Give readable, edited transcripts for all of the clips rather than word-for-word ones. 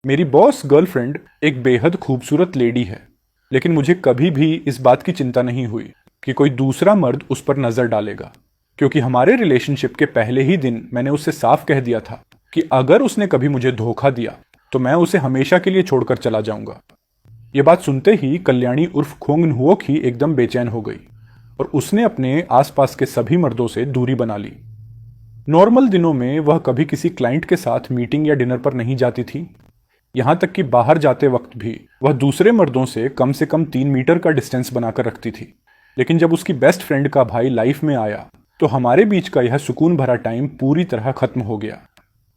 मेरी boss girlfriend एक बेहद खूबसूरत लेडी है, लेकिन मुझे कभी भी इस बात की चिंता नहीं हुई कि कोई दूसरा मर्द उस पर नजर डालेगा, क्योंकि हमारे रिलेशनशिप के पहले ही दिन मैंने उससे साफ कह दिया था कि अगर उसने कभी मुझे धोखा दिया तो मैं उसे हमेशा के लिए छोड़कर चला जाऊंगा। ये बात सुनते ही कल्याणी उर्फ खोंगन हुओक ही एकदम बेचैन हो गई और उसने अपने आसपास के सभी मर्दों से दूरी बना ली। नॉर्मल दिनों में वह कभी किसी क्लाइंट के साथ मीटिंग या डिनर पर नहीं जाती थी। यहां तक कि बाहर जाते वक्त भी वह दूसरे मर्दों से कम 3 मीटर का डिस्टेंस बनाकर रखती थी। लेकिन जब उसकी बेस्ट फ्रेंड का भाई लाइफ में आया तो हमारे बीच का यह सुकून भरा टाइम पूरी तरह खत्म हो गया।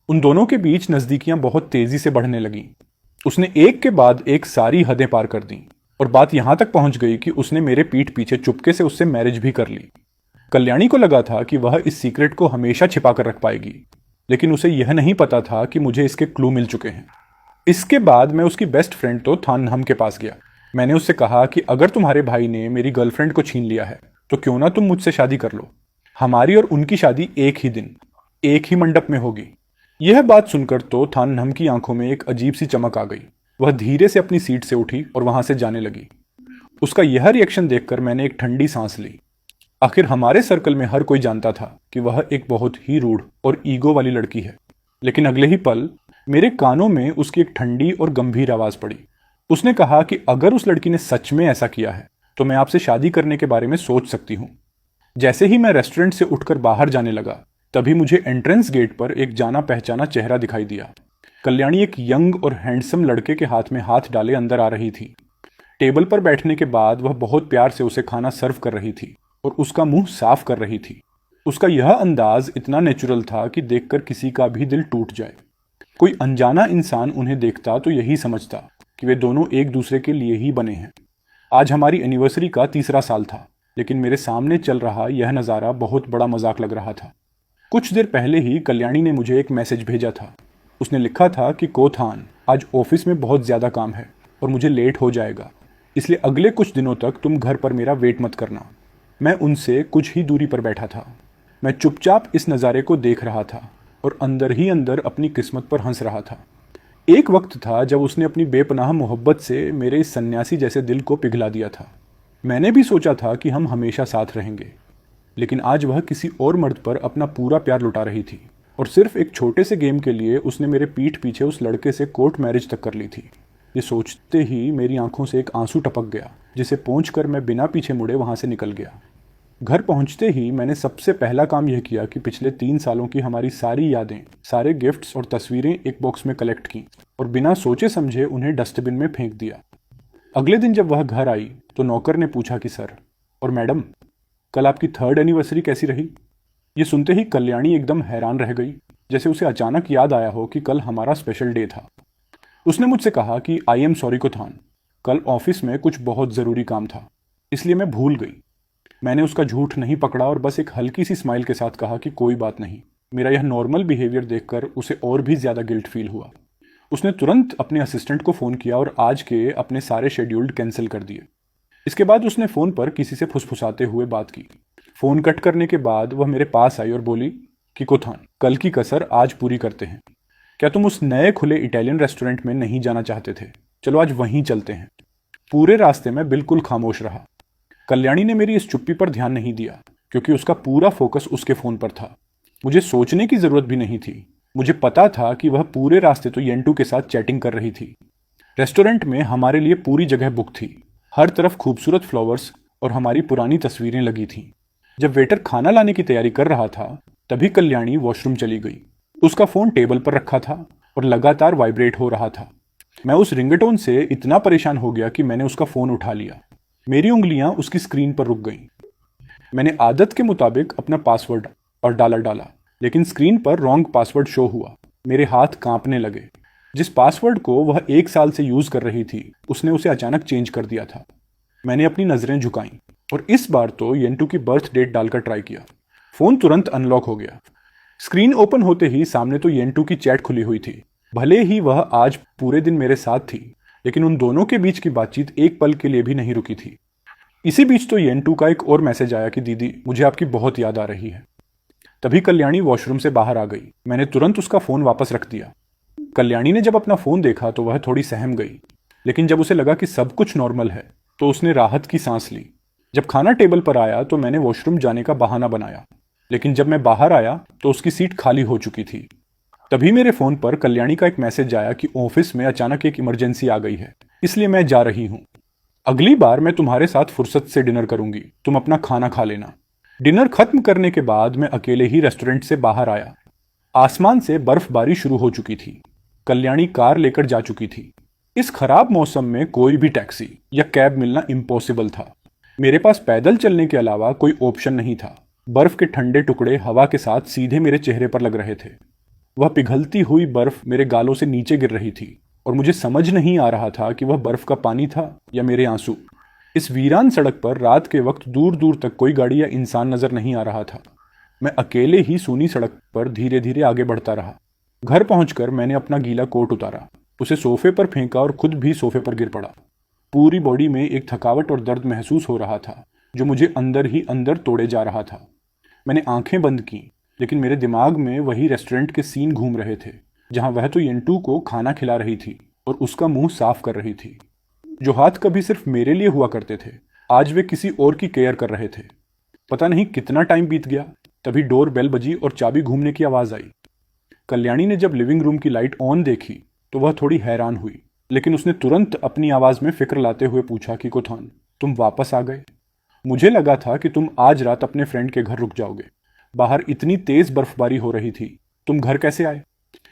उन दोनों के बीच नजदीकियां बहुत तेजी से बढ़ने लगीं। उसने एक के बाद एक सारी हदें पार कर दी और बात यहां तक पहुंच गई कि उसने मेरे पीठ पीछे चुपके से उससे मैरिज भी कर ली। कल्याणी को लगा था कि वह इस सीक्रेट को हमेशा छिपा कर रख पाएगी, लेकिन उसे यह नहीं पता था कि मुझे इसके क्लू मिल चुके हैं। इसके बाद मैं उसकी बेस्ट फ्रेंड तो थानहम के पास गया। मैंने उससे कहा कि अगर तुम्हारे भाई ने मेरी गर्लफ्रेंड को छीन लिया है तो क्यों ना तुम मुझसे शादी कर लो। हमारी और उनकी शादी एक ही दिन, एक ही मंडप में होगी। यह बात सुनकर तो थानहम की आंखों में एक अजीब सी चमक आ गई। वह धीरे से अपनी सीट से उठी और वहां से जाने लगी। उसका यह रिएक्शन देखकर मैंने एक ठंडी सांस ली। आखिर हमारे सर्कल में हर कोई जानता था कि वह एक बहुत ही रूढ़ और ईगो वाली लड़की है, लेकिन अगले ही पल मेरे कानों में उसकी एक ठंडी और गंभीर आवाज पड़ी। उसने कहा कि अगर उस लड़की ने सच में ऐसा किया है तो मैं आपसे शादी करने के बारे में सोच सकती हूँ। जैसे ही मैं रेस्टोरेंट से उठकर बाहर जाने लगा तभी मुझे एंट्रेंस गेट पर एक जाना पहचाना चेहरा दिखाई दिया। कल्याणी एक यंग और हैंडसम लड़के के हाथ में हाथ डाले अंदर आ रही थी। टेबल पर बैठने के बाद वह बहुत प्यार से उसे खाना सर्व कर रही थी और उसका मुंह साफ कर रही थी। उसका यह अंदाज इतना नेचुरल था कि देखकर किसी का भी दिल टूट जाए। कोई अनजाना इंसान उन्हें देखता तो यही समझता कि वे दोनों एक दूसरे के लिए ही बने हैं। आज हमारी एनिवर्सरी का 3रा साल था, लेकिन मेरे सामने चल रहा यह नज़ारा बहुत बड़ा मजाक लग रहा था। कुछ देर पहले ही कल्याणी ने मुझे एक मैसेज भेजा था। उसने लिखा था कि कोथान, आज ऑफिस में बहुत ज़्यादा काम है और मुझे लेट हो जाएगा, इसलिए अगले कुछ दिनों तक तुम घर पर मेरा वेट मत करना। मैं उनसे कुछ ही दूरी पर बैठा था। मैं चुपचाप इस नज़ारे को देख रहा था और अंदर ही अंदर अपनी किस्मत पर हंस रहा था। एक वक्त था जब उसने अपनी बेपनाह मोहब्बत से मेरे इस सन्यासी जैसे दिल को पिघला दिया था। मैंने भी सोचा था कि हम हमेशा साथ रहेंगे, लेकिन आज वह किसी और मर्द पर अपना पूरा प्यार लुटा रही थी और सिर्फ एक छोटे से गेम के लिए उसने मेरे पीठ पीछे उस लड़के से कोर्ट मैरिज तक कर ली थी। ये सोचते ही मेरी आंखों से एक आंसू टपक गया, जिसे पोंछकर मैं बिना पीछे मुड़े वहां से निकल गया। घर पहुंचते ही मैंने सबसे पहला काम यह किया कि पिछले 3 सालों की हमारी सारी यादें, सारे गिफ्ट्स और तस्वीरें एक बॉक्स में कलेक्ट की और बिना सोचे समझे उन्हें डस्टबिन में फेंक दिया। अगले दिन जब वह घर आई तो नौकर ने पूछा कि सर और मैडम, कल आपकी 3rd एनिवर्सरी कैसी रही? ये सुनते ही कल्याणी एकदम हैरान रह गई, जैसे उसे अचानक याद आया हो कि कल हमारा स्पेशल डे था। उसने मुझसे कहा कि आई एम सॉरी कोथान, कल ऑफिस में कुछ बहुत ज़रूरी काम था, इसलिए मैं भूल गई। मैंने उसका झूठ नहीं पकड़ा और बस एक हल्की सी स्माइल के साथ कहा कि कोई बात नहीं। मेरा यह नॉर्मल बिहेवियर देखकर उसे और भी ज़्यादा गिल्ट फील हुआ। उसने तुरंत अपने असिस्टेंट को फ़ोन किया और आज के अपने सारे शेड्यूल्ड कैंसिल कर दिए। इसके बाद उसने फ़ोन पर किसी से फुसफुसाते हुए बात की। फ़ोन कट करने के बाद वह मेरे पास आई और बोली कि कोथान, कल की कसर आज पूरी करते हैं। क्या तुम उस नए खुले इटालियन रेस्टोरेंट में नहीं जाना चाहते थे? चलो आज वहीं चलते हैं। पूरे रास्ते में बिल्कुल खामोश रहा। कल्याणी ने मेरी इस चुप्पी पर ध्यान नहीं दिया, क्योंकि उसका पूरा फोकस उसके फ़ोन पर था। मुझे सोचने की ज़रूरत भी नहीं थी। मुझे पता था कि वह पूरे रास्ते तो येंटू के साथ चैटिंग कर रही थी। रेस्टोरेंट में हमारे लिए पूरी जगह बुक थी। हर तरफ खूबसूरत फ्लावर्स और हमारी पुरानी तस्वीरें लगी थीं। जब वेटर खाना लाने की तैयारी कर रहा था तभी कल्याणी वॉशरूम चली गई। उसका फ़ोन टेबल पर रखा था और लगातार वाइब्रेट हो रहा था। मैं उस रिंगटोन से इतना परेशान हो गया कि मैंने उसका फ़ोन उठा लिया। मेरी उंगलियां उसकी स्क्रीन पर रुक गईं। मैंने आदत के मुताबिक अपना पासवर्ड और डाला, लेकिन स्क्रीन पर रॉन्ग पासवर्ड शो हुआ। मेरे हाथ कांपने लगे। जिस पासवर्ड को वह 1 साल से यूज़ कर रही थी उसने उसे अचानक चेंज कर दिया था। मैंने अपनी नज़रें झुकाईं और इस बार तो येंटू की बर्थ डेट डालकर ट्राई किया। फ़ोन तुरंत अनलॉक हो गया। स्क्रीन ओपन होते ही सामने तो येंटू की चैट खुली हुई थी। भले ही वह आज पूरे दिन मेरे साथ थी, लेकिन उन दोनों के बीच की बातचीत एक पल के लिए भी नहीं रुकी थी। इसी बीच तो येंटू का एक और मैसेज आया कि दीदी, मुझे आपकी बहुत याद आ रही है। तभी कल्याणी वॉशरूम से बाहर आ गई। मैंने तुरंत उसका फ़ोन वापस रख दिया। कल्याणी ने जब अपना फोन देखा तो वह थोड़ी सहम गई, लेकिन जब उसे लगा कि सब कुछ नॉर्मल है तो उसने राहत की सांस ली। जब खाना टेबल पर आया तो मैंने वॉशरूम जाने का बहाना बनाया, लेकिन जब मैं बाहर आया तो उसकी सीट खाली हो चुकी थी। तभी मेरे फोन पर कल्याणी का एक मैसेज आया कि ऑफिस में अचानक एक इमरजेंसी आ गई है, इसलिए मैं जा रही हूँ। अगली बार मैं तुम्हारे साथ फुर्सत से डिनर करूंगी, तुम अपना खाना खा लेना। डिनर खत्म करने के बाद मैं अकेले ही रेस्टोरेंट से बाहर आया। आसमान से बर्फबारी शुरू हो चुकी थी। कल्याणी कार लेकर जा चुकी थी। इस खराब मौसम में कोई भी टैक्सी या कैब मिलना इम्पॉसिबल था। मेरे पास पैदल चलने के अलावा कोई ऑप्शन नहीं था। बर्फ के ठंडे टुकड़े हवा के साथ सीधे मेरे चेहरे पर लग रहे थे। वह पिघलती हुई बर्फ मेरे गालों से नीचे गिर रही थी और मुझे समझ नहीं आ रहा था कि वह बर्फ का पानी था या मेरे आंसू। इस वीरान सड़क पर रात के वक्त दूर दूर तक कोई गाड़ी या इंसान नजर नहीं आ रहा था। मैं अकेले ही सूनी सड़क पर धीरे धीरे आगे बढ़ता रहा। घर पहुंचकर मैंने अपना गीला कोट उतारा, उसे सोफे पर फेंका और खुद भी सोफे पर गिर पड़ा। पूरी बॉडी में एक थकावट और दर्द महसूस हो रहा था जो मुझे अंदर ही अंदर तोड़े जा रहा था। मैंने आंखें बंद की, लेकिन मेरे दिमाग में वही रेस्टोरेंट के सीन घूम रहे थे जहां वह तो येंटू को खाना खिला रही थी और उसका मुंह साफ कर रही थी। जो हाथ कभी सिर्फ मेरे लिए हुआ करते थे, आज वे किसी और की केयर कर रहे थे। पता नहीं कितना टाइम बीत गया, तभी डोर बेल बजी और चाबी घूमने की आवाज आई। कल्याणी ने जब लिविंग रूम की लाइट ऑन देखी तो वह थोड़ी हैरान हुई, लेकिन उसने तुरंत अपनी आवाज में फिक्र लाते हुए पूछा कि कोथान, तुम वापस आ गए? मुझे लगा था कि तुम आज रात अपने फ्रेंड के घर रुक जाओगे। बाहर इतनी तेज बर्फबारी हो रही थी, तुम घर कैसे आए?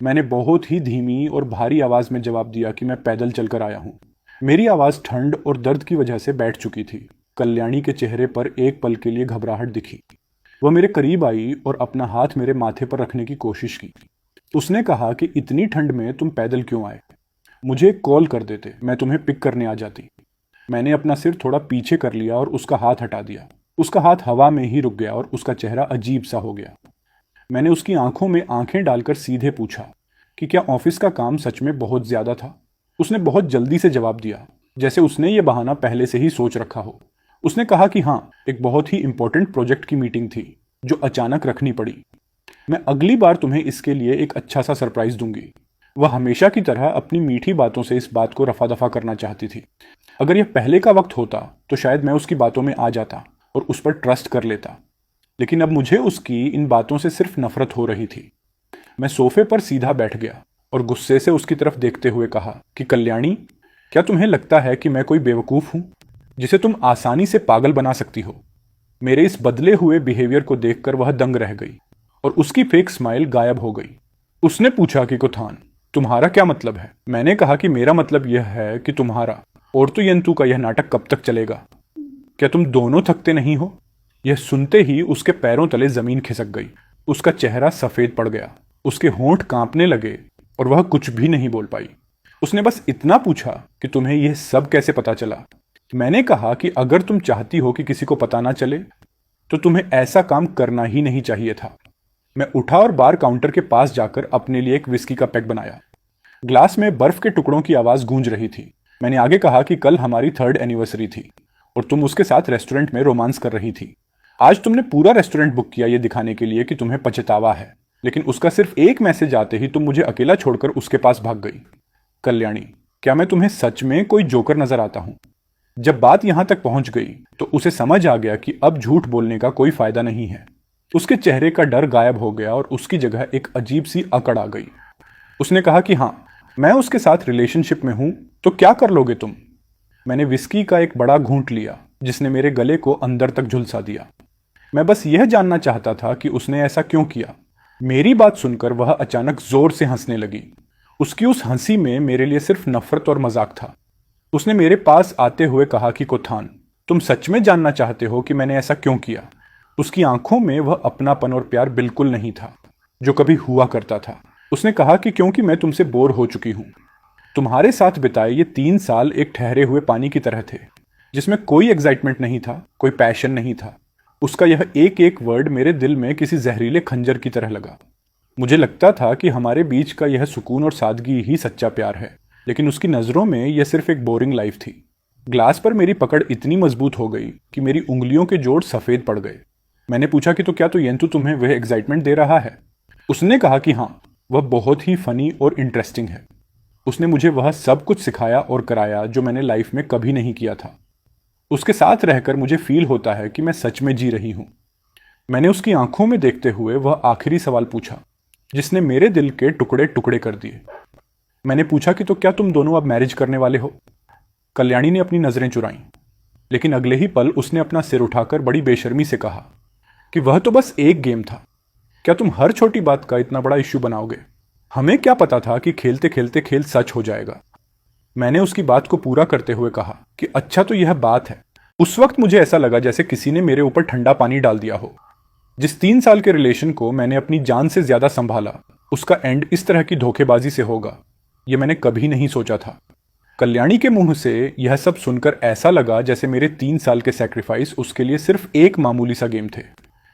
मैंने बहुत ही धीमी और भारी आवाज में जवाब दिया कि मैं पैदल चलकर आया हूँ। मेरी आवाज ठंड और दर्द की वजह से बैठ चुकी थी। कल्याणी के चेहरे पर एक पल के लिए घबराहट दिखी। वह मेरे करीब आई और अपना हाथ मेरे माथे पर रखने की कोशिश की। उसने कहा कि इतनी ठंड में तुम पैदल क्यों आए? मुझे कॉल कर देते, मैं तुम्हें पिक करने आ जाती। मैंने अपना सिर थोड़ा पीछे कर लिया और उसका हाथ हटा दिया। उसका हाथ हवा में ही रुक गया और उसका चेहरा अजीब सा हो गया। मैंने उसकी आंखों में आंखें डालकर सीधे पूछा कि क्या ऑफिस का काम सच में बहुत ज्यादा था? उसने बहुत जल्दी से जवाब दिया, जैसे उसने ये बहाना पहले से ही सोच रखा हो। उसने कहा कि हाँ, एक बहुत ही इंपॉर्टेंट प्रोजेक्ट की मीटिंग थी जो अचानक रखनी पड़ी। मैं अगली बार तुम्हें इसके लिए एक अच्छा सा सरप्राइज दूंगी। वह हमेशा की तरह अपनी मीठी बातों से इस बात को रफा दफा करना चाहती थी। अगर यह पहले का वक्त होता तो शायद मैं उसकी बातों में आ जाता और उस पर ट्रस्ट कर लेता, लेकिन अब मुझे उसकी इन बातों से सिर्फ नफरत हो रही थी। मैं सोफे पर सीधा बैठ गया और गुस्से से उसकी तरफ देखते हुए कहा कि कल्याणी, क्या तुम्हें लगता है कि मैं कोई बेवकूफ हूं जिसे तुम आसानी से पागल बना सकती हो? मेरे इस बदले हुए बिहेवियर को देखकर वह दंग रह गई और उसकी फेक स्माइल गायब हो गई। उसने पूछा कि कोथान, तुम्हारा क्या मतलब है? मैंने कहा कि मेरा मतलब यह है कि तुम्हारा और तो यंतु का यह नाटक कब तक चलेगा? क्या तुम दोनों थकते नहीं हो? यह सुनते ही उसके पैरों तले जमीन खिसक गई। उसका चेहरा सफेद पड़ गया, उसके होंठ कांपने लगे और वह कुछ भी नहीं बोल पाई। उसने बस इतना पूछा कि तुम्हें यह सब कैसे पता चला? मैंने कहा कि अगर तुम चाहती हो कि किसी को पता ना चले तो तुम्हें ऐसा काम करना ही नहीं चाहिए था। मैं उठा और बार काउंटर के पास जाकर अपने लिए एक विस्की का पैक बनाया। ग्लास में बर्फ के टुकड़ों की आवाज गूंज रही थी। मैंने आगे कहा कि कल हमारी 3rd एनिवर्सरी थी और तुम उसके साथ रेस्टोरेंट में रोमांस कर रही थी। आज तुमने पूरा रेस्टोरेंट बुक किया ये दिखाने के लिए कि तुम्हें पछतावा है, लेकिन उसका सिर्फ एक मैसेज आते ही तुम मुझे अकेला छोड़कर उसके पास भाग गई। कल्याणी, क्या मैं तुम्हें सच में कोई जोकर नजर आता हूं? जब बात यहां तक पहुंच गई तो उसे समझ आ गया कि अब झूठ बोलने का कोई फायदा नहीं है। उसके चेहरे का डर गायब हो गया और उसकी जगह एक अजीब सी अकड़ आ गई। उसने कहा कि हाँ, मैं उसके साथ रिलेशनशिप में हूं, तो क्या कर लोगे तुम? मैंने विस्की का एक बड़ा घूंट लिया जिसने मेरे गले को अंदर तक झुलसा दिया। मैं बस यह जानना चाहता था कि उसने ऐसा क्यों किया। मेरी बात सुनकर वह अचानक जोर से हंसने लगी। उसकी उस हंसी में मेरे लिए सिर्फ नफरत और मजाक था। उसने मेरे पास आते हुए कहा कि कोथान, तुम सच में जानना चाहते हो कि मैंने ऐसा क्यों किया? उसकी आंखों में वह अपनापन और प्यार बिल्कुल नहीं था जो कभी हुआ करता था। उसने कहा कि क्योंकि मैं तुमसे बोर हो चुकी हूं। तुम्हारे साथ बिताए ये 3 साल एक ठहरे हुए पानी की तरह थे जिसमें कोई एक्साइटमेंट नहीं था, कोई पैशन नहीं था। उसका यह एक एक वर्ड मेरे दिल में किसी जहरीले खंजर की तरह लगा। मुझे लगता था कि हमारे बीच का यह सुकून और सादगी ही सच्चा प्यार है, लेकिन उसकी नज़रों में यह सिर्फ एक बोरिंग लाइफ थी। ग्लास पर मेरी पकड़ इतनी मजबूत हो गई कि मेरी उंगलियों के जोड़ सफ़ेद पड़ गए। मैंने पूछा कि तो क्या तो यंतु तुम्हें वह एक्साइटमेंट दे रहा है? उसने कहा कि हाँ, वह बहुत ही फनी और इंटरेस्टिंग है। उसने मुझे वह सब कुछ सिखाया और कराया जो मैंने लाइफ में कभी नहीं किया था। उसके साथ रहकर मुझे फील होता है कि मैं सच में जी रही हूं। मैंने उसकी आंखों में देखते हुए वह आखिरी सवाल पूछा जिसने मेरे दिल के टुकड़े टुकड़े कर दिए। मैंने पूछा कि तो क्या तुम दोनों अब मैरिज करने वाले हो? कल्याणी ने अपनी नजरें चुराईं, लेकिन अगले ही पल उसने अपना सिर उठाकर बड़ी बेशर्मी से कहा कि वह तो बस एक गेम था। क्या तुम हर छोटी बात का इतना बड़ा इश्यू बनाओगे? हमें क्या पता था कि खेलते खेलते खेल सच हो जाएगा। मैंने उसकी बात को पूरा करते हुए कहा कि अच्छा तो यह बात है। उस वक्त मुझे ऐसा लगा जैसे किसी ने मेरे ऊपर ठंडा पानी डाल दिया हो। जिस 3 साल के रिलेशन को मैंने अपनी जान से ज्यादा संभाला, उसका एंड इस तरह की धोखेबाजी से होगा, यह मैंने कभी नहीं सोचा था। कल्याणी के मुंह से यह सब सुनकर ऐसा लगा जैसे मेरे 3 साल के सैक्रिफाइस उसके लिए सिर्फ एक मामूली सा गेम थे।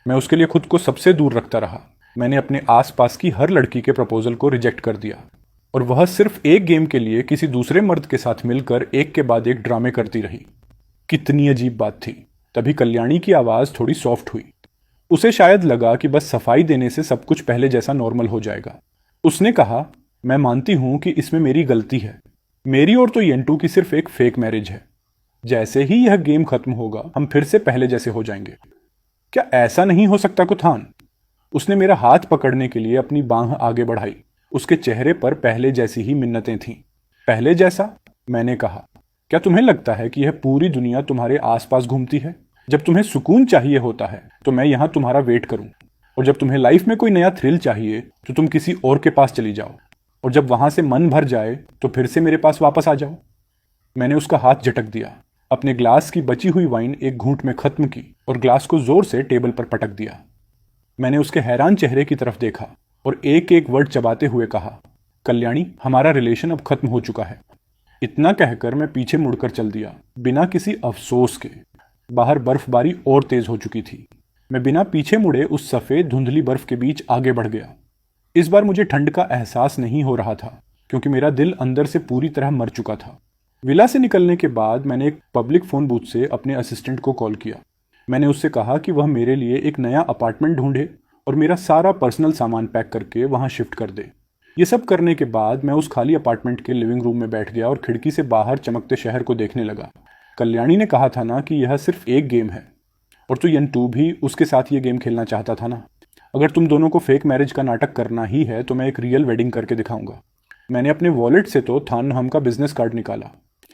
मैं उसके लिए खुद को सबसे दूर रखता रहा। मैंने अपने आसपास की हर लड़की के प्रपोजल को रिजेक्ट कर दिया, और वह सिर्फ एक गेम के लिए किसी दूसरे मर्द के साथ मिलकर एक के बाद एक ड्रामे करती रही। कितनी अजीब बात थी। तभी कल्याणी की आवाज थोड़ी सॉफ्ट हुई। उसे शायद लगा कि बस सफाई देने से सब कुछ पहले जैसा नॉर्मल हो जाएगा। उसने कहा, मैं मानती हूं कि इसमें मेरी गलती है। मेरी और तो येंटू की सिर्फ एक फेक मैरिज है। जैसे ही यह गेम खत्म होगा हम फिर से पहले जैसे हो जाएंगे। क्या ऐसा नहीं हो सकता कुथान? उसने मेरा हाथ पकड़ने के लिए अपनी बांह आगे बढ़ाई। उसके चेहरे पर पहले जैसी ही मिन्नतें थीं। पहले जैसा? मैंने कहा, क्या तुम्हें लगता है कि यह पूरी दुनिया तुम्हारे आसपास घूमती है? जब तुम्हें सुकून चाहिए होता है तो मैं यहां तुम्हारा वेट करूं, और जब तुम्हें लाइफ में कोई नया थ्रिल चाहिए तो तुम किसी और के पास चली जाओ, और जब वहां से मन भर जाए तो फिर से मेरे पास वापस आ जाओ। मैंने उसका हाथ झटक दिया, अपने ग्लास की बची हुई वाइन एक घूंट में खत्म की और ग्लास को जोर से टेबल पर पटक दिया। मैंने उसके हैरान चेहरे की तरफ देखा और एक एक वर्ड चबाते हुए कहा, कल्याणी, हमारा रिलेशन अब खत्म हो चुका है। इतना कहकर मैं पीछे मुड़कर चल दिया, बिना किसी अफसोस के। बाहर बर्फबारी और तेज हो चुकी थी। मैं बिना पीछे मुड़े उस सफेद धुंधली बर्फ के बीच आगे बढ़ गया। इस बार मुझे ठंड का एहसास नहीं हो रहा था, क्योंकि मेरा दिल अंदर से पूरी तरह मर चुका था। विला से निकलने के बाद मैंने एक पब्लिक फोन बूथ से अपने असिस्टेंट को कॉल किया। मैंने उससे कहा कि वह मेरे लिए एक नया अपार्टमेंट ढूंढे और मेरा सारा पर्सनल सामान पैक करके वहां शिफ्ट कर दे। ये सब करने के बाद मैं उस खाली अपार्टमेंट के लिविंग रूम में बैठ गया और खिड़की से बाहर चमकते शहर को देखने लगा। कल्याणी ने कहा था ना कि यह सिर्फ एक गेम है, और तो यंटू भी उसके साथ ये गेम खेलना चाहता था ना। अगर तुम दोनों को फेक मैरिज का नाटक करना ही है तो मैं एक रियल वेडिंग करके दिखाऊंगा। मैंने अपने वॉलेट से तो थानहम का बिजनेस कार्ड निकाला।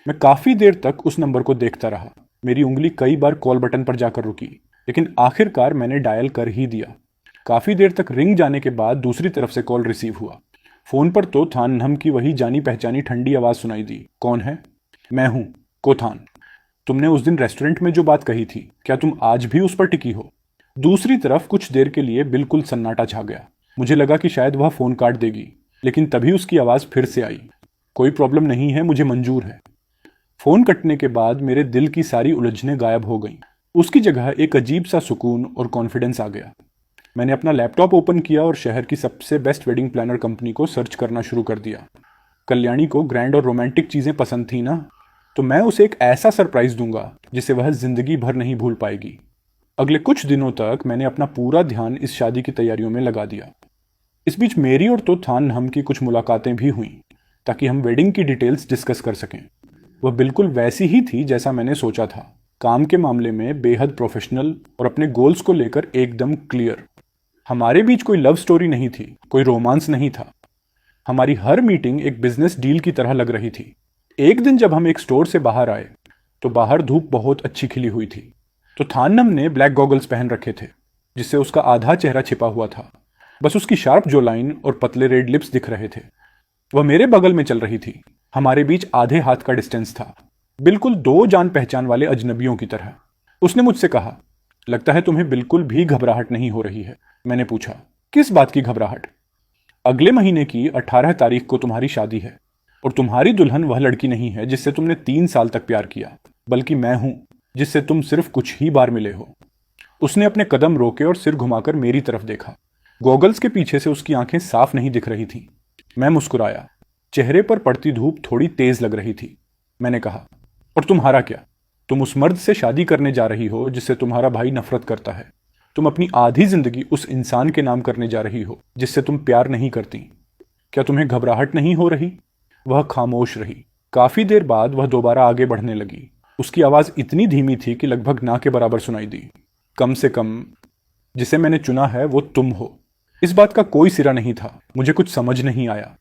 मैं काफी देर तक उस नंबर को देखता रहा। मेरी उंगली कई बार कॉल बटन पर जाकर रुकी, लेकिन आखिरकार मैंने डायल कर ही दिया। काफी देर तक रिंग जाने के बाद दूसरी तरफ से कॉल रिसीव हुआ। फोन पर तो थानहम की वही जानी पहचानी ठंडी आवाज सुनाई दी। कौन है? मैं हूं, कोथान। तुमने उस दिन रेस्टोरेंट में जो बात कही थी, क्या तुम आज भी उस पर टिकी हो? दूसरी तरफ कुछ देर के लिए बिल्कुल सन्नाटा छा गया। मुझे लगा कि शायद वह फोन काट देगी, लेकिन तभी उसकी आवाज फिर से आई। कोई प्रॉब्लम नहीं है, मुझे मंजूर है। फोन कटने के बाद मेरे दिल की सारी उलझनें गायब हो गईं। उसकी जगह एक अजीब सा सुकून और कॉन्फिडेंस आ गया। मैंने अपना लैपटॉप ओपन किया और शहर की सबसे बेस्ट वेडिंग प्लानर कंपनी को सर्च करना शुरू कर दिया। कल्याणी को ग्रैंड और रोमांटिक चीजें पसंद थी ना, तो मैं उसे एक ऐसा सरप्राइज दूंगा जिसे वह जिंदगी भर नहीं भूल पाएगी। अगले कुछ दिनों तक मैंने अपना पूरा ध्यान इस शादी की तैयारियों में लगा दिया। इस बीच मेरी और तो थानहम की कुछ मुलाकातें भी हुईं, ताकि हम वेडिंग की डिटेल्स डिस्कस कर सकें। वह बिल्कुल वैसी ही थी जैसा मैंने सोचा था, काम के मामले में बेहद प्रोफेशनल और अपने गोल्स को लेकर एकदम क्लियर। हमारे बीच कोई लव स्टोरी नहीं थी, कोई रोमांस नहीं था। हमारी हर मीटिंग एक बिजनेस डील की तरह लग रही थी। एक दिन जब हम एक स्टोर से बाहर आए तो बाहर धूप बहुत अच्छी खिली हुई थी। तो थानम ने ब्लैक गॉगल्स पहन रखे थे, जिससे उसका आधा चेहरा छिपा हुआ था। बस उसकी शार्प जो लाइन और पतले रेड लिप्स दिख रहे थे। वह मेरे बगल में चल रही थी। हमारे बीच आधे हाथ का डिस्टेंस था, बिल्कुल दो जान पहचान वाले अजनबियों की तरह। उसने मुझसे कहा, लगता है तुम्हें बिल्कुल भी घबराहट नहीं हो रही है। मैंने पूछा, किस बात की घबराहट? अगले महीने की 18 तारीख को तुम्हारी शादी है, और तुम्हारी दुल्हन वह लड़की नहीं है जिससे तुमने 3 साल तक प्यार किया, बल्कि मैं हूं जिससे तुम सिर्फ कुछ ही बार मिले हो। उसने अपने कदम रोके और सिर घुमाकर मेरी तरफ देखा। गॉगल्स के पीछे से उसकी आंखें साफ नहीं दिख रही थीं। मैं मुस्कुराया। चेहरे पर पड़ती धूप थोड़ी तेज लग रही थी। मैंने कहा, और तुम्हारा क्या? तुम उस मर्द से शादी करने जा रही हो जिससे तुम्हारा भाई नफरत करता है। तुम अपनी आधी जिंदगी उस इंसान के नाम करने जा रही हो जिससे तुम प्यार नहीं करती। क्या तुम्हें घबराहट नहीं हो रही? वह खामोश रही। काफी देर बाद वह दोबारा आगे बढ़ने लगी। उसकी आवाज इतनी धीमी थी कि लगभग ना के बराबर सुनाई दी। कम से कम जिसे मैंने चुना है वो तुम हो। इस बात का कोई सिरा नहीं था। मुझे कुछ समझ नहीं आया।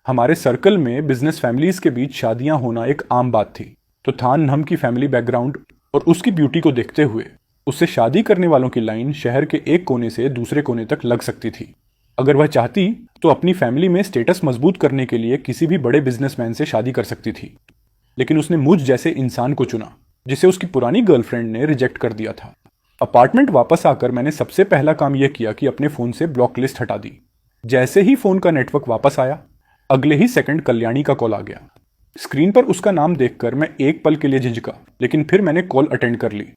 हमारे सर्कल में बिजनेस फैमिलीज के बीच शादियां होना एक आम बात थी, तो थान नम की फैमिली बैकग्राउंड और उसकी ब्यूटी को देखते हुए उससे शादी करने वालों की लाइन शहर के एक कोने से दूसरे कोने तक लग सकती थी। अगर वह चाहती तो अपनी फैमिली में स्टेटस मजबूत करने के लिए किसी भी बड़े बिजनेसमैन से शादी कर सकती थी, लेकिन उसने मुझ जैसे इंसान को चुना जिसे उसकी पुरानी गर्लफ्रेंड ने रिजेक्ट कर दिया था। अपार्टमेंट वापस आकर मैंने सबसे पहला काम यह किया कि अपने फोन से ब्लॉक लिस्ट हटा दी। जैसे ही फोन का नेटवर्क वापस आया, अगले ही सेकंड कल्याणी का कॉल आ गया। स्क्रीन पर उसका नाम देखकर मैं एक पल के लिए झिझका, लेकिन फिर मैंने कॉल अटेंड कर ली।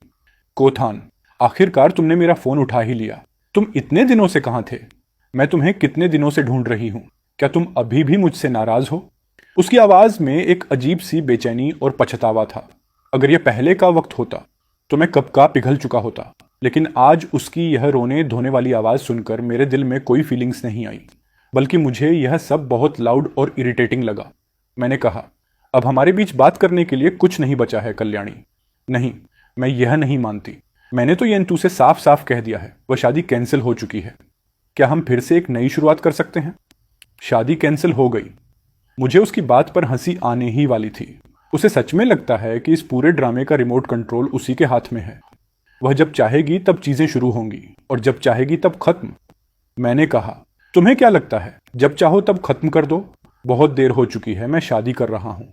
कोथान, आखिरकार तुमने मेरा फोन उठा ही लिया। तुम इतने दिनों से कहां थे? मैं तुम्हें कितने दिनों से ढूंढ रही हूं। क्या तुम अभी भी मुझसे नाराज हो? उसकी आवाज में एक अजीब सी बेचैनी और पछतावा था। अगर यह पहले का वक्त होता तो मैं कब का पिघल चुका होता, लेकिन आज उसकी यह रोने धोने वाली आवाज सुनकर मेरे दिल में कोई फीलिंग्स नहीं आई, बल्कि मुझे यह सब बहुत लाउड और इरिटेटिंग लगा। मैंने कहा, अब हमारे बीच बात करने के लिए कुछ नहीं बचा है कल्याणी। नहीं, मैं यह नहीं मानती। मैंने तो यंतु से साफ साफ कह दिया है, वह शादी कैंसिल हो चुकी है। क्या हम फिर से एक नई शुरुआत कर सकते हैं? शादी कैंसिल हो गई। मुझे उसकी बात पर हंसी आने ही वाली थी। उसे सच में लगता है कि इस पूरे ड्रामे का रिमोट कंट्रोल उसी के हाथ में है। वह जब चाहेगी तब चीजें शुरू होंगी और जब चाहेगी तब खत्म। मैंने कहा, तुम्हें क्या लगता है जब चाहो तब खत्म कर दो? बहुत देर हो चुकी है, मैं शादी कर रहा हूं।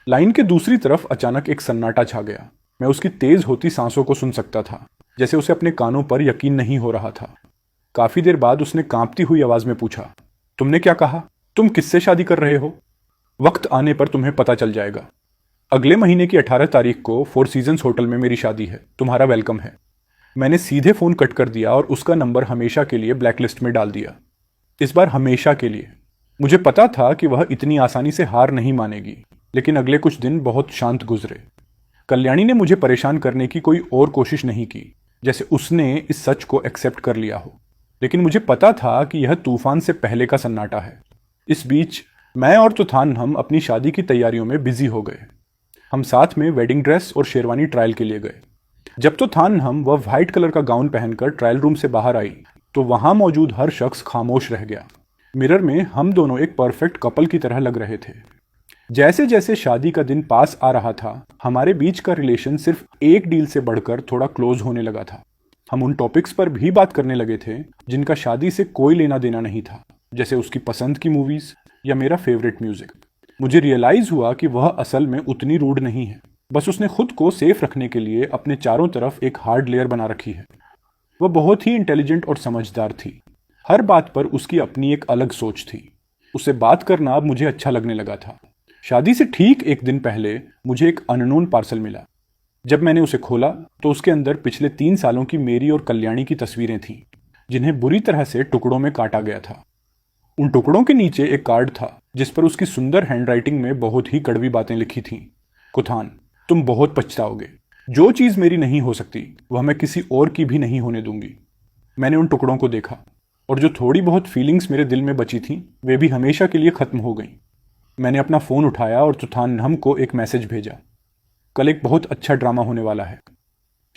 लाइन के दूसरी तरफ अचानक एक सन्नाटा छा गया। मैं उसकी तेज होती सांसों को सुन सकता था, जैसे उसे अपने कानों पर यकीन नहीं हो रहा था। काफी देर बाद उसने कांपती हुई आवाज में पूछा, तुमने क्या कहा? तुम किससे शादी कर रहे हो? वक्त आने पर तुम्हें पता चल जाएगा। अगले महीने की 18 तारीख को फोर सीजन्स होटल में मेरी शादी है। तुम्हारा वेलकम है। मैंने सीधे फोन कट कर दिया और उसका नंबर हमेशा के लिए ब्लैकलिस्ट में डाल दिया। इस बार हमेशा के लिए। मुझे पता था कि वह इतनी आसानी से हार नहीं मानेगी, लेकिन अगले कुछ दिन बहुत शांत गुजरे। कल्याणी ने मुझे परेशान करने की कोई और कोशिश नहीं की, जैसे उसने इस सच को एक्सेप्ट कर लिया हो। लेकिन मुझे पता था कि यह तूफान से पहले का सन्नाटा है। इस बीच मैं और तुथान हम अपनी शादी की तैयारियों में बिजी हो गए। हम साथ में वेडिंग ड्रेस और शेरवानी ट्रायल के लिए गए। जब तुथान हम वह व्हाइट कलर का गाउन पहनकर ट्रायल रूम से बाहर आई तो वहां मौजूद हर शख्स खामोश रह गया। मिरर में हम दोनों एक परफेक्ट कपल की तरह लग रहे थे। जैसे जैसे शादी का दिन पास आ रहा था, हमारे बीच का रिलेशन सिर्फ एक डील से बढ़कर थोड़ा क्लोज होने लगा था। हम उन टॉपिक्स पर भी बात करने लगे थे जिनका शादी से कोई लेना देना नहीं था, जैसे उसकी पसंद की मूवीज या मेरा फेवरेट म्यूजिक। मुझे रियलाइज हुआ कि वह असल में उतनी रूड नहीं है, बस उसने खुद को सेफ रखने के लिए अपने चारों तरफ एक हार्ड लेयर बना रखी है। वह बहुत ही इंटेलिजेंट और समझदार थी। हर बात पर उसकी अपनी एक अलग सोच थी। उससे बात करना अब मुझे अच्छा लगने लगा था। शादी से ठीक एक दिन पहले मुझे एक अननोन पार्सल मिला। जब मैंने उसे खोला तो उसके अंदर पिछले 3 सालों की मेरी और कल्याणी की तस्वीरें थीं, जिन्हें बुरी तरह से टुकड़ों में काटा गया था। उन टुकड़ों के नीचे एक कार्ड था जिस पर उसकी सुंदर हैंडराइटिंग में बहुत ही कड़वी बातें लिखी थीं। कुथान, तुम बहुत पछताओगे। जो चीज मेरी नहीं हो सकती वह मैं किसी और की भी नहीं होने दूंगी। मैंने उन टुकड़ों को देखा और जो थोड़ी बहुत फीलिंग्स मेरे दिल में बची थीं वे भी हमेशा के लिए खत्म हो गईं। मैंने अपना फोन उठाया और तुथान हम को एक मैसेज भेजा, कल एक बहुत अच्छा ड्रामा होने वाला है।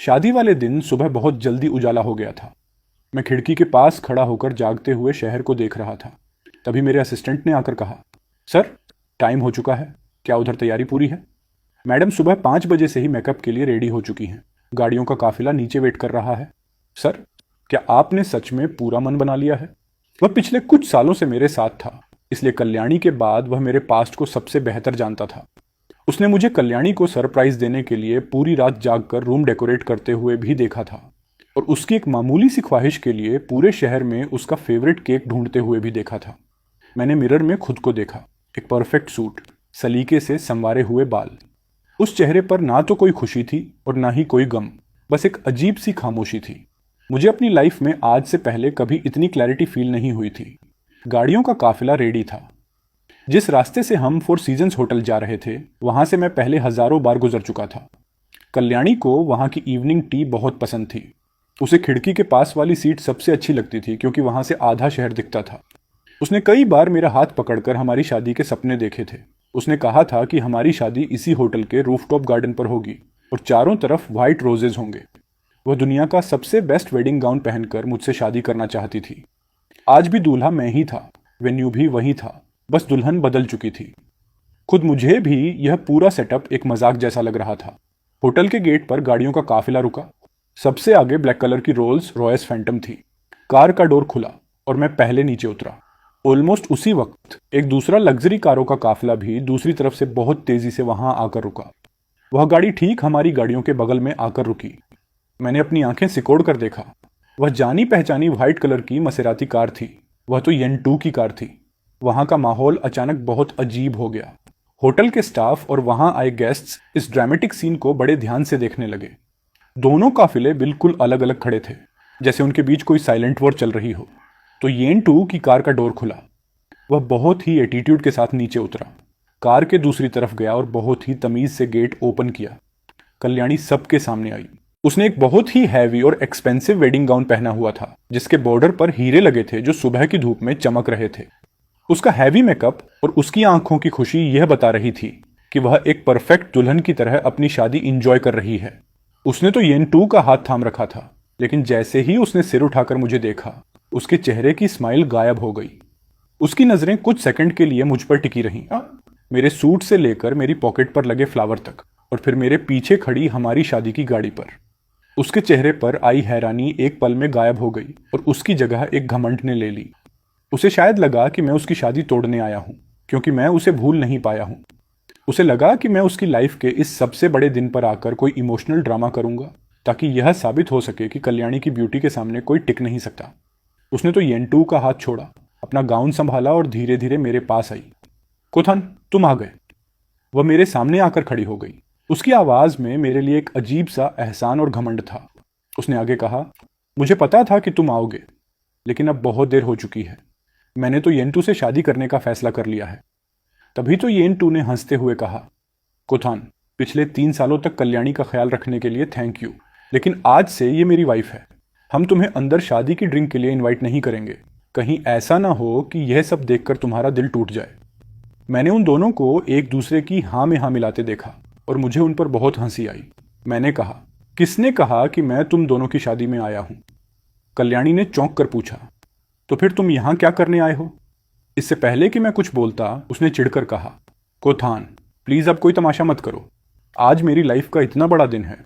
शादी वाले दिन सुबह बहुत जल्दी उजाला हो गया था। मैं खिड़की के पास खड़ा होकर जागते हुए शहर को देख रहा था। तभी मेरे असिस्टेंट ने आकर कहा, सर टाइम हो चुका है, क्या उधर तैयारी पूरी है? मैडम सुबह 5 बजे से ही मेकअप के लिए रेडी हो चुकी हैं। गाड़ियों का काफिला नीचे वेट कर रहा है। सर, क्या आपने सच में पूरा मन बना लिया है? वह पिछले कुछ सालों से मेरे साथ था, इसलिए कल्याणी के बाद वह मेरे पास्ट को सबसे बेहतर जानता था। उसने मुझे कल्याणी को सरप्राइज देने के लिए पूरी रात जागकर रूम डेकोरेट करते हुए भी देखा था और उसकी एक मामूली सी ख्वाहिश के लिए पूरे शहर में उसका फेवरेट केक ढूंढते हुए भी देखा था। मैंने मिरर में खुद को देखा, एक परफेक्ट सूट, सलीके से संवारे हुए बाल। उस चेहरे पर ना तो कोई खुशी थी और ना ही कोई गम, बस एक अजीब सी खामोशी थी। मुझे अपनी लाइफ में आज से पहले कभी इतनी क्लैरिटी फील नहीं हुई थी। गाड़ियों का काफिला रेडी था। जिस रास्ते से हम फोर सीजन्स होटल जा रहे थे वहां से मैं पहले हजारों बार गुजर चुका था। कल्याणी को वहां की इवनिंग टी बहुत पसंद थी। उसे खिड़की के पास वाली सीट सबसे अच्छी लगती थी क्योंकि वहां से आधा शहर दिखता था। उसने कई बार मेरा हाथ पकड़कर हमारी शादी के सपने देखे थे। उसने कहा था कि हमारी शादी इसी होटल के रूफटॉप गार्डन पर होगी और चारों तरफ व्हाइट रोजेज होंगे। वह दुनिया का सबसे बेस्ट वेडिंग गाउन पहनकर मुझसे शादी करना चाहती थी। आज भी दूल्हा मैं ही था, वेन्यू भी वही था, बस दुल्हन बदल चुकी थी। खुद मुझे भी यह पूरा सेटअप एक मजाक जैसा लग रहा था। होटल के गेट पर गाड़ियों का काफिला रुका। सबसे आगे ब्लैक कलर की रोल्स रॉयस फैंटम थी। कार का डोर खुला और मैं पहले नीचे उतरा। ऑलमोस्ट उसी वक्त एक दूसरा लग्जरी कारों का काफिला भी दूसरी तरफ से बहुत तेजी से वहां आकर रुका। वह गाड़ी ठीक हमारी गाड़ियों के बगल में आकर रुकी। मैंने अपनी आंखें सिकोड़ कर देखा। वह जानी पहचानी व्हाइट कलर की मसेराती कार थी। वह तो येन 2 की कार थी। वहां का माहौल अचानक बहुत अजीब हो गया। होटल के स्टाफ और वहां आए गेस्ट्स इस ड्रामेटिक सीन को बड़े ध्यान से देखने लगे। दोनों काफिले बिल्कुल अलग अलग खड़े थे, जैसे उनके बीच कोई साइलेंट वॉर चल रही हो। तो येन 2 की कार का डोर खुला। वह बहुत ही एटीट्यूड के साथ नीचे उतरा, कार के दूसरी तरफ गया और बहुत ही तमीज से गेट ओपन किया। कल्याणी सबके सामने आई। उसने एक बहुत ही हैवी और एक्सपेंसिव वेडिंग गाउन पहना हुआ था, जिसके बॉर्डर पर हीरे लगे थे जो सुबह की धूप में चमक रहे थे। उसका हैवी मेकअप और उसकी आंखों की खुशी यह बता रही थी कि वह एक परफेक्ट दुल्हन की तरह अपनी शादी इंजॉय कर रही है। उसने तो येन 2 का हाथ थाम रखा था, लेकिन जैसे ही उसने सिर उठाकर मुझे देखा, उसके चेहरे की स्माइल गायब हो गई। उसकी नजरें कुछ सेकंड के लिए मुझ पर टिकी रहीं, मेरे सूट से लेकर मेरी पॉकेट पर लगे फ्लावर तक, और फिर मेरे पीछे खड़ी हमारी शादी की गाड़ी पर। उसके चेहरे पर आई हैरानी एक पल में गायब हो गई और उसकी जगह एक घमंड ने ले ली। उसे शायद लगा कि मैं उसकी शादी तोड़ने आया हूं, क्योंकि मैं उसे भूल नहीं पाया हूं। उसे लगा कि मैं उसकी लाइफ के इस सबसे बड़े दिन पर आकर कोई इमोशनल ड्रामा करूंगा, ताकि यह साबित हो सके कि कल्याणी की ब्यूटी के सामने कोई टिक नहीं सकता। उसने तो येन 2 का हाथ छोड़ा, अपना गाउन संभाला और धीरे धीरे मेरे पास आई। कोथन, तुम आ गए। वह मेरे सामने आकर खड़ी हो गई। उसकी आवाज में मेरे लिए एक अजीब सा एहसान और घमंड था। उसने आगे कहा, मुझे पता था कि तुम आओगे, लेकिन अब बहुत देर हो चुकी है। मैंने तो येन 2 से शादी करने का फैसला कर लिया है। तभी तो येन 2 ने हंसते हुए कहा, कोथान, पिछले 3 सालों तक कल्याणी का ख्याल रखने के लिए थैंक यू, लेकिन आज से ये मेरी वाइफ है। हम तुम्हें अंदर शादी की ड्रिंक के लिए इनवाइट नहीं करेंगे। कहीं ऐसा ना हो कि यह सब देखकर तुम्हारा दिल टूट जाए। मैंने उन दोनों को एक दूसरे की हाँ में हाँ मिलाते देखा और मुझे उन पर बहुत हंसी आई। मैंने कहा, किसने कहा कि मैं तुम दोनों की शादी में आया हूं? कल्याणी ने चौंक कर पूछा, तो फिर तुम यहां क्या करने आए हो? इससे पहले कि मैं कुछ बोलता, उसने चिढ़कर कहा, कोथान, प्लीज अब कोई तमाशा मत करो। आज मेरी लाइफ का इतना बड़ा दिन है।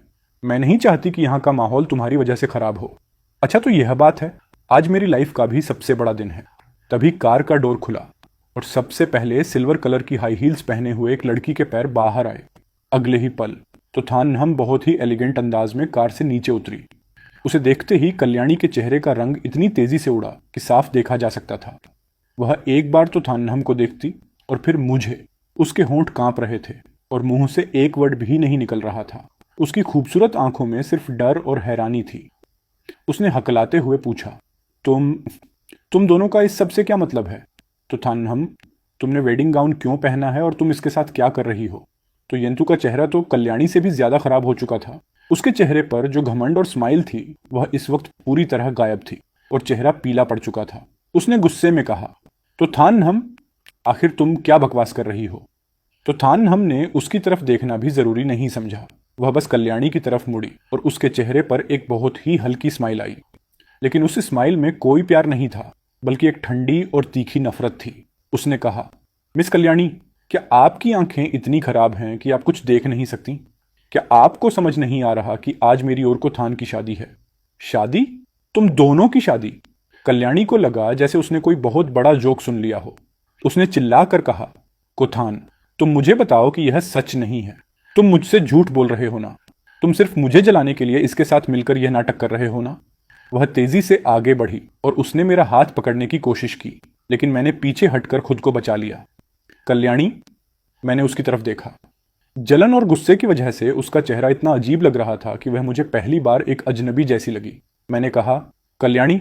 मैं नहीं चाहती कि यहाँ का माहौल तुम्हारी वजह से खराब हो। अच्छा, तो यह बात है, आज मेरी लाइफ का भी सबसे बड़ा दिन है। तभी कार का डोर खुला और सबसे पहले सिल्वर कलर की हाई हील्स पहने हुए एक लड़की के पैर बाहर आए। अगले ही पल तो थानहम बहुत ही एलिगेंट अंदाज में कार से नीचे उतरी। उसे देखते ही कल्याणी के चेहरे का रंग इतनी तेजी से उड़ा कि साफ देखा जा सकता था। वह एक बार तो थानहम को देखती और फिर मुझे। उसके होंठ कांप रहे थे और मुंह से एक वर्ड भी नहीं निकल रहा था। उसकी खूबसूरत आंखों में सिर्फ डर और हैरानी थी। उसने हकलाते हुए पूछा, तुम दोनों का इस सब से क्या मतलब है? तो थानहम, तुमने वेडिंग गाउन क्यों पहना है और तुम इसके साथ क्या कर रही हो? तो यंतु का चेहरा तो कल्याणी से भी ज्यादा खराब हो चुका था। उसके चेहरे पर जो घमंड और स्माइल थी वह इस वक्त पूरी तरह गायब थी और चेहरा पीला पड़ चुका था। उसने गुस्से में कहा, तो थानहम, आखिर तुम क्या बकवास कर रही हो? तो थानहम ने उसकी तरफ देखना भी जरूरी नहीं समझा। वह बस कल्याणी की तरफ मुड़ी और उसके चेहरे पर एक बहुत ही हल्की स्माइल आई। लेकिन उस स्माइल में कोई प्यार नहीं था, बल्कि एक ठंडी और तीखी नफरत थी। उसने कहा, मिस कल्याणी, क्या आपकी आंखें इतनी खराब हैं कि आप कुछ देख नहीं सकती? क्या आपको समझ नहीं आ रहा कि आज मेरी और कोथान की शादी है? शादी? तुम दोनों की शादी? कल्याणी को लगा जैसे उसने कोई बहुत बड़ा जोक सुन लिया हो। उसने चिल्लाकर कहा, कोथान, तुम मुझे बताओ कि यह सच नहीं है। तुम मुझसे झूठ बोल रहे हो ना? तुम सिर्फ मुझे जलाने के लिए इसके साथ मिलकर यह नाटक कर रहे हो ना? वह तेजी से आगे बढ़ी और उसने मेरा हाथ पकड़ने की कोशिश की, लेकिन मैंने पीछे हटकर खुद को बचा लिया। कल्याणी, मैंने उसकी तरफ देखा। जलन और गुस्से की वजह से उसका चेहरा इतना अजीब लग रहा था कि वह मुझे पहली बार एक अजनबी जैसी लगी। मैंने कहा, कल्याणी,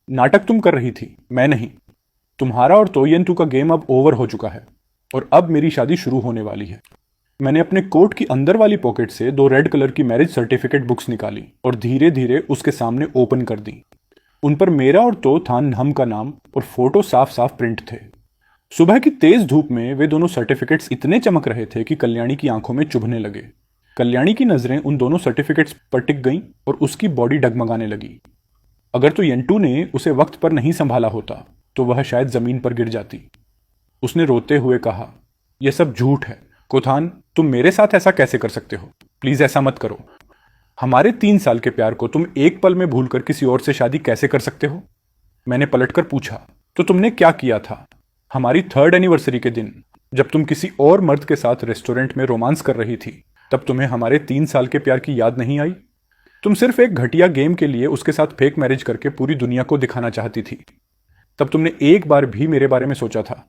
नाटक तुम कर रही थी, मैं नहीं। तुम्हारा और तोयंतु का गेम अब ओवर हो चुका है और अब मेरी शादी शुरू होने वाली है। मैंने अपने कोट की अंदर वाली पॉकेट से 2 रेड कलर की मैरिज सर्टिफिकेट बुक्स निकाली और धीरे धीरे उसके सामने ओपन कर दी। उन पर मेरा और तो थान हम का नाम और फोटो साफ साफ प्रिंट थे। सुबह की तेज धूप में वे दोनों सर्टिफिकेट्स इतने चमक रहे थे कि कल्याणी की आंखों में चुभने लगे। कल्याणी की नजरें उन दोनों सर्टिफिकेट्स पर टिक गईं और उसकी बॉडी डगमगाने लगी। अगर तो यंटू ने उसे वक्त पर नहीं संभाला होता तो वह शायद जमीन पर गिर जाती। उसने रोते हुए कहा, यह सब झूठ है। कोथान, तुम मेरे साथ ऐसा कैसे कर सकते हो? प्लीज ऐसा मत करो। हमारे 3 साल के प्यार को तुम एक पल में भूलकर किसी और से शादी कैसे कर सकते हो? मैंने पलटकर पूछा, तो तुमने क्या किया था? हमारी 3rd एनिवर्सरी के दिन जब तुम किसी और मर्द के साथ रेस्टोरेंट में रोमांस कर रही थी, तब तुम्हें हमारे 3 साल के प्यार की याद नहीं आई? तुम सिर्फ एक घटिया गेम के लिए उसके साथ फेक मैरिज करके पूरी दुनिया को दिखाना चाहती थी। तब तुमने एक बार भी मेरे बारे में सोचा था?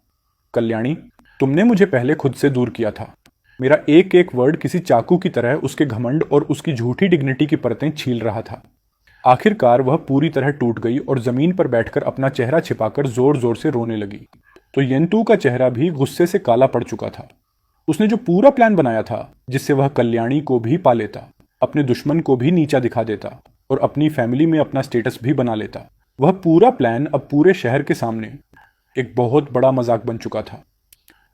कल्याणी, तुमने मुझे पहले खुद से दूर किया था। मेरा एक एक वर्ड किसी चाकू की तरह उसके घमंड और उसकी झूठी डिग्निटी की परतें छील रहा था। आखिरकार वह पूरी तरह टूट गई और जमीन पर बैठकर अपना चेहरा छिपाकर जोर जोर से रोने लगी। तो यंतु का चेहरा भी गुस्से से काला पड़ चुका था। उसने जो पूरा प्लान बनाया था जिससे वह कल्याणी को भी पा लेता, अपने दुश्मन को भी नीचा दिखा देता और अपनी फैमिली में अपना स्टेटस भी बना लेता, वह पूरा प्लान अब पूरे शहर के सामने एक बहुत बड़ा मजाक बन चुका था।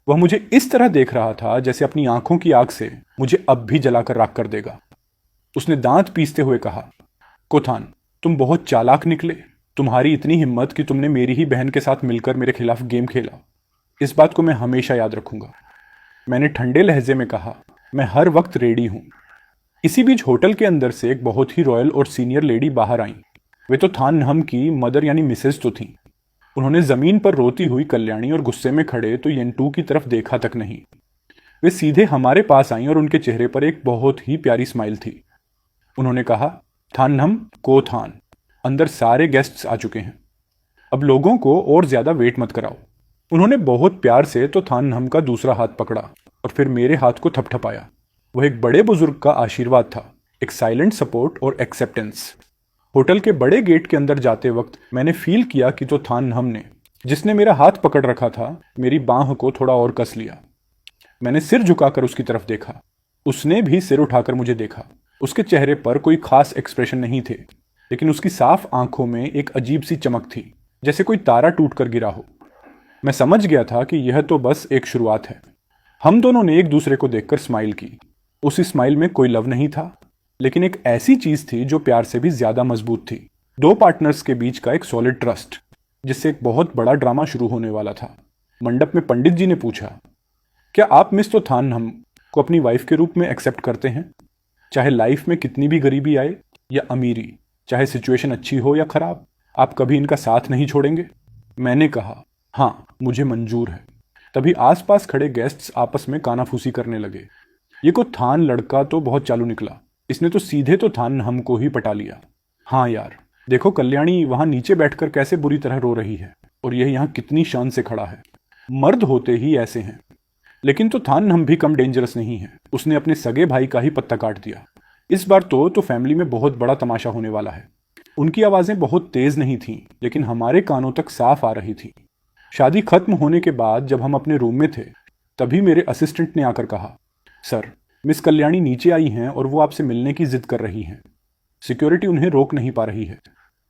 वह मुझे इस तरह देख रहा था जैसे अपनी आंखों की आग से मुझे अब भी जलाकर राख कर देगा। उसने दांत पीसते हुए कहा, कोथान, तुम बहुत चालाक निकले। तुम्हारी इतनी हिम्मत कि तुमने मेरी ही बहन के साथ मिलकर मेरे खिलाफ गेम खेला। इस बात को मैं हमेशा याद रखूंगा। मैंने ठंडे लहजे में कहा, मैं हर वक्त रेडी हूं। इसी बीच होटल के अंदर से एक बहुत ही रॉयल और सीनियर लेडी बाहर आई। वे तो थान हम की मदर यानी मिसेज तो थी। उन्होंने जमीन पर रोती हुई कल्याणी और गुस्से में खड़े तो यंटू की तरफ देखा तक नहीं। वे सीधे हमारे पास आईं और उनके चेहरे पर एक बहुत ही प्यारी स्माइल थी। उन्होंने कहा, थान हम को थान, अंदर सारे गेस्ट्स आ चुके हैं, अब लोगों को और ज्यादा वेट मत कराओ। उन्होंने बहुत प्यार से तो थान हम का दूसरा हाथ पकड़ा और फिर मेरे हाथ को थपथपाया। वह एक बड़े बुजुर्ग का आशीर्वाद था, एक साइलेंट सपोर्ट और एक्सेप्टेंस। होटल के बड़े गेट के अंदर जाते वक्त मैंने फील किया कि तो थान हम ने, जिसने मेरा हाथ पकड़ रखा था, मेरी बांह को थोड़ा और कस लिया। मैंने सिर झुकाकर उसकी तरफ देखा। उसने भी सिर उठाकर मुझे देखा। उसके चेहरे पर कोई खास एक्सप्रेशन नहीं थे, लेकिन उसकी साफ आंखों में एक अजीब सी चमक थी, जैसे कोई तारा टूटकर गिरा हो। मैं समझ गया था कि यह तो बस एक शुरुआत है। हम दोनों ने एक दूसरे को देखकर स्माइल की। उस स्माइल में कोई लव नहीं था, लेकिन एक ऐसी चीज थी जो प्यार से भी ज्यादा मजबूत थी। दो पार्टनर्स के बीच का एक सॉलिड ट्रस्ट, जिससे एक बहुत बड़ा ड्रामा शुरू होने वाला था। मंडप में पंडित जी ने पूछा, क्या आप मिस तो थान हम को अपनी वाइफ के रूप में एक्सेप्ट करते हैं, चाहे लाइफ में कितनी भी गरीबी आए या अमीरी, चाहे सिचुएशन अच्छी हो या खराब, आप कभी इनका साथ नहीं छोड़ेंगे? मैंने कहा, हाँ, मुझे मंजूर है। तभी आसपास खड़े गेस्ट्स आपस में कानाफूसी करने लगे। ये को थान लड़का तो बहुत चालू निकला। इसने तो सीधे तो थान हमको ही पटा लिया। हाँ यार, देखो कल्याणी वहां नीचे बैठकर कैसे बुरी तरह रो रही है और यह यहाँ कितनी शान से खड़ा है। मर्द होते ही ऐसे हैं। लेकिन तो थान हम भी कम डेंजरस नहीं है। उसने अपने सगे भाई का ही पत्ता काट दिया। इस बार तो फैमिली में बहुत बड़ा तमाशा होने वाला है। उनकी आवाजें बहुत तेज नहीं थीं, लेकिन हमारे कानों तक साफ आ रही थी। शादी खत्म होने के बाद जब हम अपने रूम में थे, तभी मेरे असिस्टेंट ने आकर कहा, सर, मिस कल्याणी नीचे आई हैं और वो आपसे मिलने की जिद कर रही हैं। सिक्योरिटी उन्हें रोक नहीं पा रही है,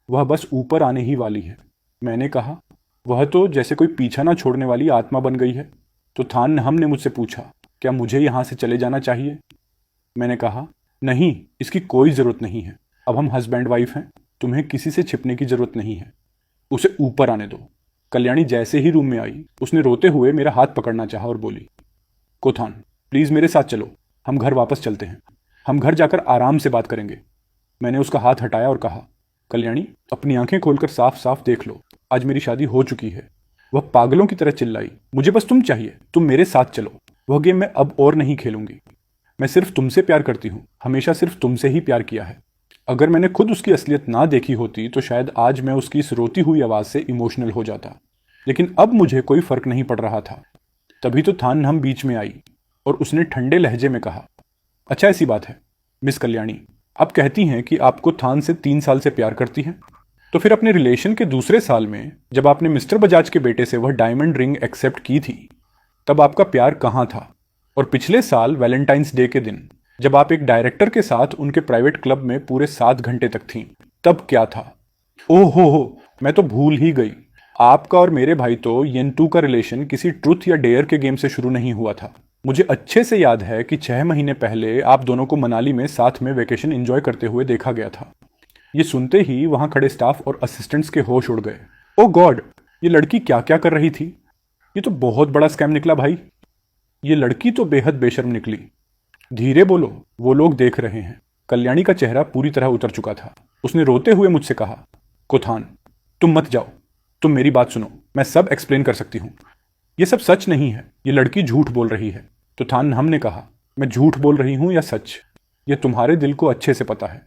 वह बस ऊपर आने ही वाली है। मैंने कहा, वह तो जैसे कोई पीछा ना छोड़ने वाली आत्मा बन गई है। तो थान हमने मुझसे पूछा, क्या मुझे यहाँ से चले जाना चाहिए? मैंने कहा, नहीं, इसकी कोई ज़रूरत नहीं है। अब हम हस्बैंड वाइफ हैं, तुम्हें किसी से छिपने की ज़रूरत नहीं है। उसे ऊपर आने दो। कल्याणी जैसे ही रूम में आई, उसने रोते हुए मेरा हाथ पकड़ना चाहा और बोली, कोथान, प्लीज़ मेरे साथ चलो, हम घर वापस चलते हैं। हम घर जाकर आराम से बात करेंगे। मैंने उसका हाथ हटाया और कहा, कल्याणी, अपनी आंखें खोलकर साफ साफ देख लो, आज मेरी शादी हो चुकी है। वह पागलों की तरह चिल्लाई, मुझे बस तुम चाहिए, तुम मेरे साथ चलो। वह गेम मैं अब और नहीं खेलूंगी। मैं सिर्फ तुमसे प्यार करती हूँ, हमेशा सिर्फ तुमसे ही प्यार किया है। अगर मैंने खुद उसकी असलियत ना देखी होती तो शायद आज मैं उसकी इस रोती हुई आवाज़ से इमोशनल हो जाता, लेकिन अब मुझे कोई फर्क नहीं पड़ रहा था। तभी तो थान हम बीच में आई और उसने ठंडे लहजे में कहा, अच्छा ऐसी बात है मिस कल्याणी, आप कहती हैं कि आपको थान से 3 साल से प्यार करती हैं, तो फिर अपने रिलेशन के दूसरे साल में जब आपने मिस्टर बजाज के बेटे से वह डायमंड रिंग एक्सेप्ट की थी, तब आपका प्यार कहाँ था? और पिछले साल वैलेंटाइंस डे के दिन जब आप एक डायरेक्टर के साथ उनके प्राइवेट क्लब में पूरे 7 घंटे तक थीं, तब क्या था? ओहो हो, मैं तो भूल ही गई। आपका और मेरे भाई तो येंटू का रिलेशन किसी ट्रुथ या डेयर के गेम से शुरू नहीं हुआ था। मुझे अच्छे से याद है कि 6 महीने पहले आप दोनों को मनाली में साथ में वेकेशन एंजॉय करते हुए देखा गया था। ये सुनते ही वहां खड़े स्टाफ और असिस्टेंट्स के होश उड़ गए। ओ गॉड, ये लड़की क्या क्या कर रही थी? ये तो बहुत बड़ा स्कैम निकला भाई। ये लड़की तो बेहद बेशर्म निकली। धीरे बोलो, वो लोग देख रहे हैं। कल्याणी का चेहरा पूरी तरह उतर चुका था। उसने रोते हुए मुझसे कहा, कोथान, तुम मत जाओ, तुम मेरी बात सुनो, मैं सब एक्सप्लेन कर सकती हूँ। ये सब सच नहीं है, ये लड़की झूठ बोल रही है। तो थान हमने कहा, मैं झूठ बोल रही हूँ या सच? ये तुम्हारे दिल को अच्छे से पता है।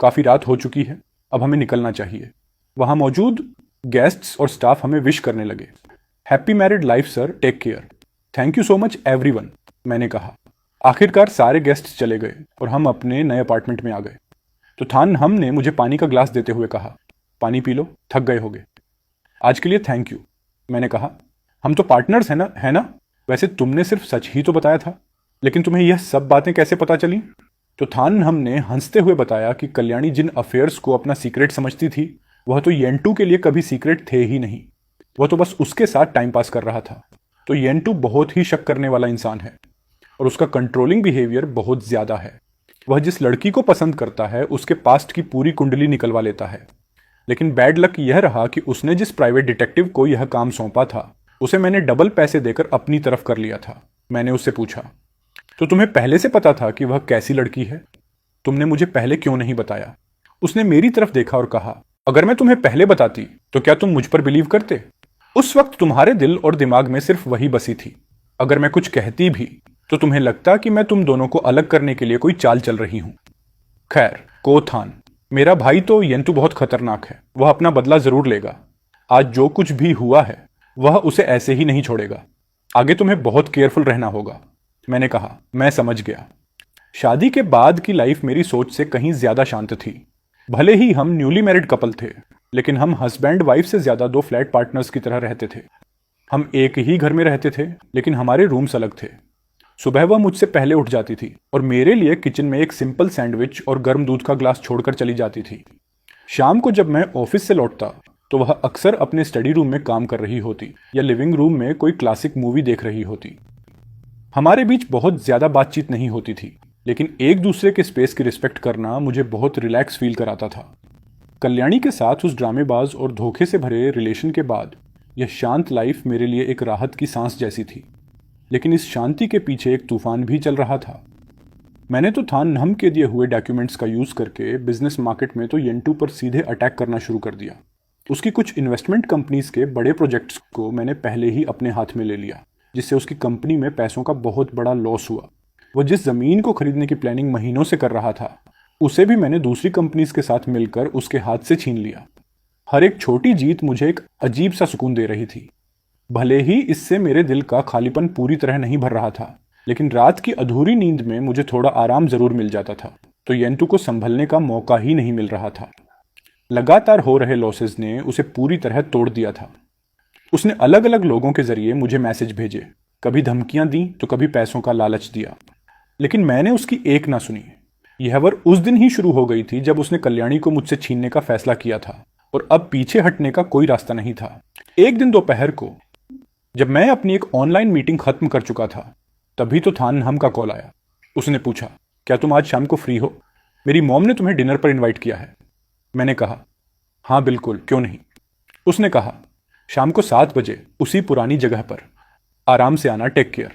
काफी रात हो चुकी है, अब हमें निकलना चाहिए। वहां मौजूद गेस्ट्स और स्टाफ हमें विश करने लगे। Happy married life sir, take care, thank you so much everyone, मैंने कहा। आखिरकार सारे गेस्ट चले गए और हम अपने नए अपार्टमेंट में आ गए। तो थान हमने मुझे पानी का ग्लास देते हुए कहा, पानी पी लो, थक गए होगे। आज के लिए थैंक यू, मैंने कहा। हम तो पार्टनर्स हैं ना, है ना? वैसे तुमने सिर्फ सच ही तो बताया था, लेकिन तुम्हें यह सब बातें कैसे पता चली? तो थान हमने हंसते हुए बताया कि कल्याणी जिन अफेयर्स को अपना सीक्रेट समझती थी, वह तो येंटू के लिए कभी सीक्रेट थे ही नहीं। वह तो बस उसके साथ टाइम पास कर रहा था। तो येंटू बहुत ही शक करने वाला इंसान है और उसका कंट्रोलिंग बिहेवियर बहुत ज्यादा है। वह जिस लड़की को पसंद करता है उसके पास्ट की पूरी कुंडली निकलवा लेता है। लेकिन बैड लक यह रहा कि उसने जिस प्राइवेट डिटेक्टिव को यह काम सौंपा था, उसे मैंने डबल पैसे देकर अपनी तरफ कर लिया था। मैंने उससे पूछा, तो तुम्हें पहले से पता था कि वह कैसी लड़की है? तुमने मुझे पहले क्यों नहीं बताया? उसने मेरी तरफ देखा और कहा, अगर मैं तुम्हें पहले बताती तो क्या तुम मुझ पर बिलीव करते? उस वक्त तुम्हारे दिल और दिमाग में सिर्फ वही बसी थी। अगर मैं कुछ कहती भी तो तुम्हें लगता कि मैं तुम दोनों को अलग करने के लिए कोई चाल चल रही हूं। खैर, कोथान, मेरा भाई तो येंटू बहुत खतरनाक है। वह अपना बदला जरूर लेगा। आज जो कुछ भी हुआ है वह उसे ऐसे ही नहीं छोड़ेगा। आगे तुम्हें बहुत केयरफुल रहना होगा। मैंने कहा, मैं समझ गया। शादी के बाद की लाइफ मेरी सोच से कहीं ज्यादा शांत थी। भले ही हम न्यूली मैरिड कपल थे, लेकिन हम हस्बैंड वाइफ से ज्यादा दो फ्लैट पार्टनर्स की तरह रहते थे। हम एक ही घर में रहते थे, लेकिन हमारे रूम्स अलग थे। सुबह वह मुझसे पहले उठ जाती थी और मेरे लिए किचन में एक सिंपल सैंडविच और गर्म दूध का ग्लास छोड़कर चली जाती थी। शाम को जब मैं ऑफिस से लौटता तो वह अक्सर अपने स्टडी रूम में काम कर रही होती या लिविंग रूम में कोई क्लासिक मूवी देख रही होती। हमारे बीच बहुत ज्यादा बातचीत नहीं होती थी, लेकिन एक दूसरे के स्पेस की रिस्पेक्ट करना मुझे बहुत रिलैक्स फील कराता था। कल्याणी के साथ उस ड्रामेबाज और धोखे से भरे रिलेशन के बाद यह शांत लाइफ मेरे लिए एक राहत की सांस जैसी थी। लेकिन इस शांति के पीछे एक तूफान भी चल रहा था। मैंने तो थान नहम के दिए हुए डॉक्यूमेंट्स का यूज करके बिजनेस मार्केट में तो येंटू पर सीधे अटैक करना शुरू कर दिया। उसकी कुछ इन्वेस्टमेंट कंपनीज के बड़े प्रोजेक्ट्स को मैंने पहले ही अपने हाथ में ले लिया, जिससे उसकी कंपनी में पैसों का बहुत बड़ा लॉस हुआ। वह जिस जमीन को खरीदने की प्लानिंग महीनों से कर रहा था, उसे भी मैंने दूसरी कंपनीज के साथ मिलकर उसके हाथ से छीन लिया। हर एक छोटी जीत मुझे एक अजीब सा सुकून दे रही थी। भले ही इससे मेरे दिल का खालीपन पूरी तरह नहीं भर रहा था, लेकिन रात की अधूरी नींद में मुझे थोड़ा आराम जरूर मिल जाता था। तो येंटू को संभलने का मौका ही नहीं मिल रहा था। लगातार हो रहे लॉसेस ने उसे पूरी तरह तोड़ दिया था। उसने अलग अलग लोगों के जरिए मुझे मैसेज भेजे, कभी धमकियां दी तो कभी पैसों का लालच दिया, लेकिन मैंने उसकी एक ना सुनी। यह वर उस दिन ही शुरू हो गई थी जब उसने कल्याणी को मुझसे छीनने का फैसला किया था, और अब पीछे हटने का कोई रास्ता नहीं था। एक दिन दोपहर को जब मैं अपनी एक ऑनलाइन मीटिंग खत्म कर चुका था, तभी तो थान हम का कॉल आया। उसने पूछा, क्या तुम आज शाम को फ्री हो? मेरी मॉम ने तुम्हें डिनर पर इनवाइट किया है। मैंने कहा, हाँ बिल्कुल, क्यों नहीं। उसने कहा, शाम को 7 बजे उसी पुरानी जगह पर। आराम से आना, टेक केयर।